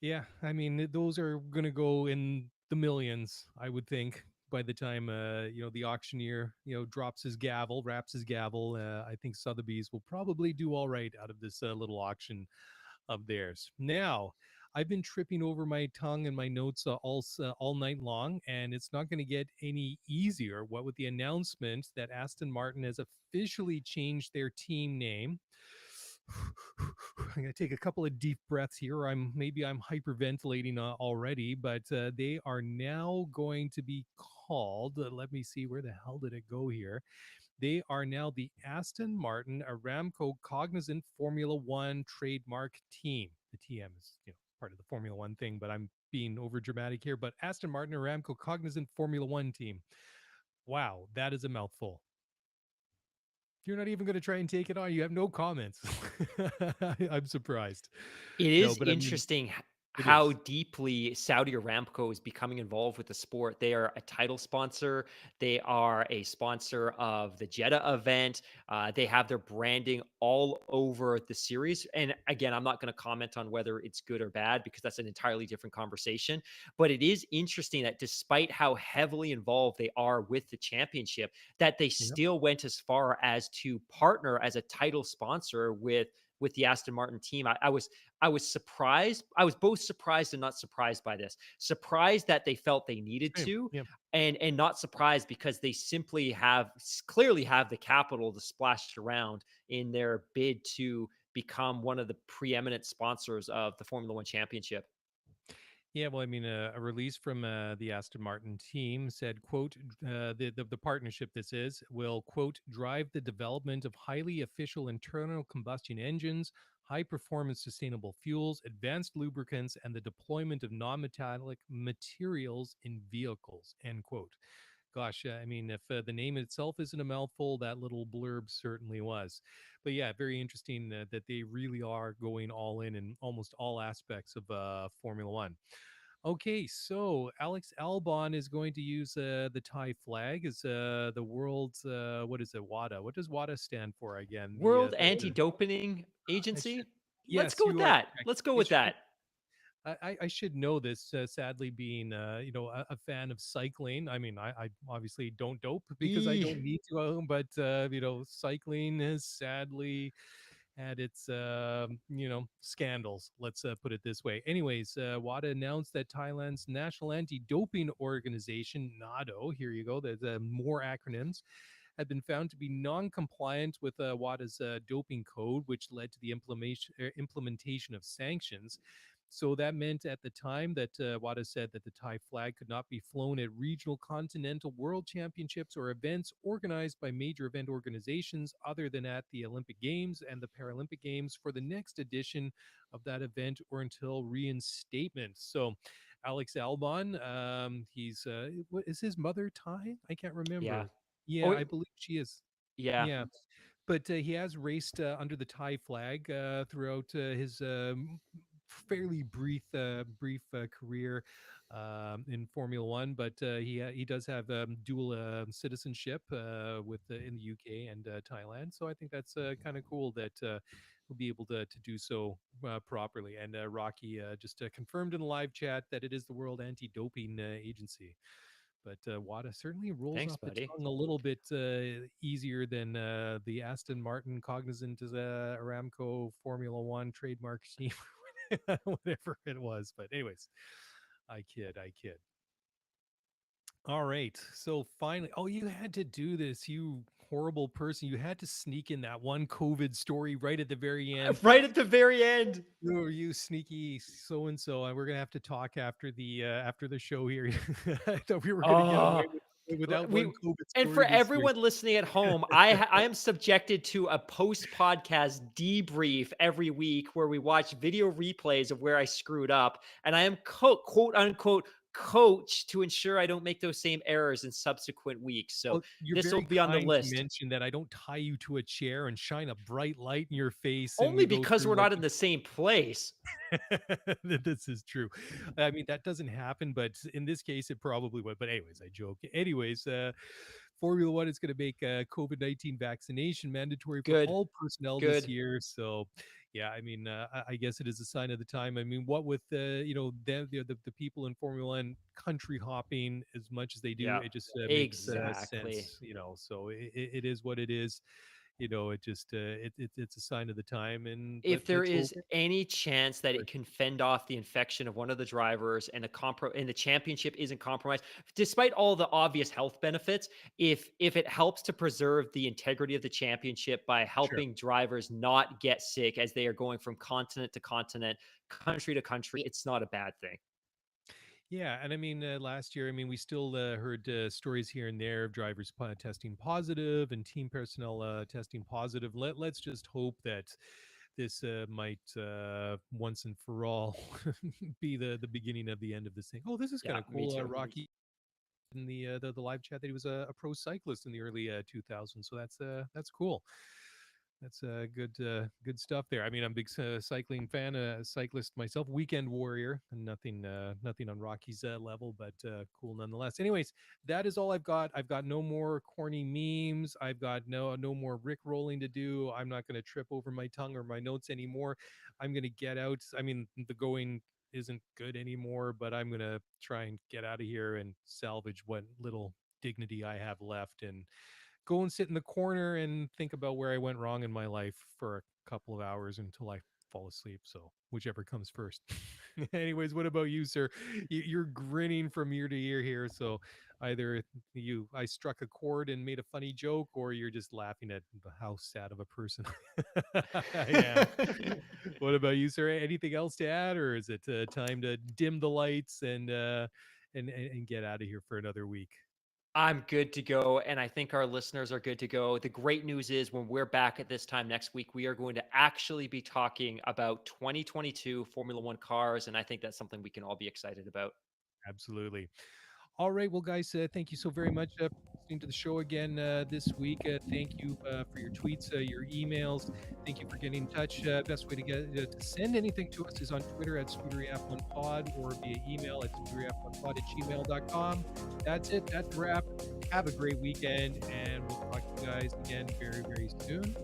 yeah, I mean, those are going to go in the millions, I would think, by the time the auctioneer, drops his gavel, wraps his gavel. I think Sotheby's will probably do all right out of this little auction of theirs. Now, I've been tripping over my tongue and my notes all night long, and it's not going to get any easier. What with the announcement that Aston Martin has officially changed their team name. I'm going to take a couple of deep breaths here. I'm hyperventilating already, but they are now going to be called. Let me see, where the hell did it go here? They are now the Aston Martin Aramco Cognizant Formula One trademark team. The TM is, part of the Formula One thing, but I'm being over dramatic here. But Aston Martin Aramco Cognizant Formula One team. Wow, that is a mouthful. You're not even going to try and take it on. You have no comments. I'm surprised. It No, is but I mean, interesting it how is. deeply Saudi Aramco is becoming involved with the sport. They are a title sponsor. They are a sponsor of the Jeddah event. They have their branding all over the series. And again, I'm not going to comment on whether it's good or bad because that's an entirely different conversation. But it is interesting that despite how heavily involved they are with the championship, that they Yep. still went as far as to partner as a title sponsor with with the Aston Martin team. I was surprised. I was both surprised and not surprised by this. Surprised that they felt they needed Same. to, Yeah. and not surprised because they simply clearly have the capital to splash around in their bid to become one of the preeminent sponsors of the Formula One Championship. Yeah, well, I mean, a release from the Aston Martin team said, "quote the partnership this is will quote drive the development of highly efficient internal combustion engines, high performance sustainable fuels, advanced lubricants, and the deployment of non-metallic materials in vehicles." End quote. Gosh, I mean, if the name itself isn't a mouthful, that little blurb certainly was. But yeah, very interesting that they really are going all in almost all aspects of Formula One. Okay, so Alex Albon is going to use the Thai flag as the world's what is it, WADA? What does WADA stand for again? World The Anti-Doping I should Agency? Let's yes, go with you are that. correct. Let's go It with should be. that. I should know this. Sadly, being a fan of cycling. I mean, I obviously don't dope because I E. don't need to, but cycling has sadly had its scandals. Let's put it this way. Anyways, WADA announced that Thailand's national anti-doping organization NADO. Here you go. There's more acronyms had been found to be non-compliant with WADA's doping code, which led to the implementation of sanctions. So that meant at the time that WADA said that the Thai flag could not be flown at regional, continental, world championships or events organized by major event organizations other than at the Olympic Games and the Paralympic Games for the next edition of that event or until reinstatement. So Alex Albon, he's what is his mother Thai? I can't Yeah. remember. Yeah, Oh, I believe she is. yeah. Yeah, but he has raced under the Thai flag throughout his fairly brief career in Formula One. But he does have dual citizenship with in the UK and Thailand. So I think that's kind of cool that he'll be able to do so properly. And Rocky just confirmed in the live chat that it is the World Anti-Doping Agency. But WADA certainly rolls Thanks, off the buddy. tongue a little bit easier than the Aston Martin Cognizant Aramco Formula One trademark team, whatever it was. But anyways, I kid, I kid. All right. So finally, oh, you had to do this, you horrible person. You had to sneak in that one COVID story right at the very end. Right at the very end. You sneaky so and so. And we're gonna have to talk after the show here. I thought we were gonna get away Oh, with without we one COVID and for story this year. everyone listening at home, I am subjected to a post-podcast debrief every week where we watch video replays of where I screwed up, and I am quote unquote coached to ensure I don't make those same errors in subsequent weeks. So Well, you're this will very be on the kind to list. mention that I don't tie you to a chair and shine a bright light in your face, and Only we go because through we're like not in the same place. this is true. I mean, that doesn't happen, but in this case, it probably would. But anyways, I joke. Anyways, Formula One is going to make COVID-19 vaccination mandatory for Good. all personnel this Good. year. So, yeah, I mean, I guess it is a sign of the time. I mean, what with the people in Formula One country hopping as much as they do, Yeah. it just makes Exactly. sense. So it is what it is. It just it's a sign of the time, and If there let's is hope. any chance that it can fend off the infection of one of the drivers and the championship isn't compromised, despite all the obvious health benefits, if it helps to preserve the integrity of the championship by Sure. helping drivers not get sick as they are going from continent to continent, country to country, it's not a bad thing. Yeah, and I mean, last year, I mean, we still heard stories here and there of drivers testing positive and team personnel testing positive. Let's just hope that this might once and for all be the beginning of the end of this thing. Oh, this is kind Yeah, of me cool. too. Rocky in the live chat that he was a pro cyclist in the early 2000s, so that's cool. That's good stuff there. I mean, I'm a big cycling fan, cyclist myself, weekend warrior, and nothing on Rocky's level, but cool nonetheless. Anyways, that is all I've got. I've got no more corny memes. I've got no more Rick rolling to do. I'm not going to trip over my tongue or my notes anymore. I'm going to get out. I mean, the going isn't good anymore, but I'm going to try and get out of here and salvage what little dignity I have left and go and sit in the corner and think about where I went wrong in my life for couple of hours until I fall asleep. So whichever comes first. Anyways, what about you, sir? You're grinning from ear to ear here. So either I struck a chord and made a funny joke, or you're just laughing at how sad of a person I am. What about you, sir? Anything else to add, or is it time to dim the lights and get out of here for another week? I'm good to go, and I think our listeners are good to go. The great news is when we're back at this time next week, we are going to actually be talking about 2022 Formula One cars, and I think that's something we can all be excited about. Absolutely. All right. Well, guys, thank you so very much for listening to the show again this week. Thank you for your tweets, your emails. Thank you for getting in touch. Best way to get to send anything to us is on Twitter at ScooterF1Pod or via email at ScooterF1Pod@gmail.com. That's it. That's a wrap. Have a great weekend, and we'll talk to you guys again very, very soon.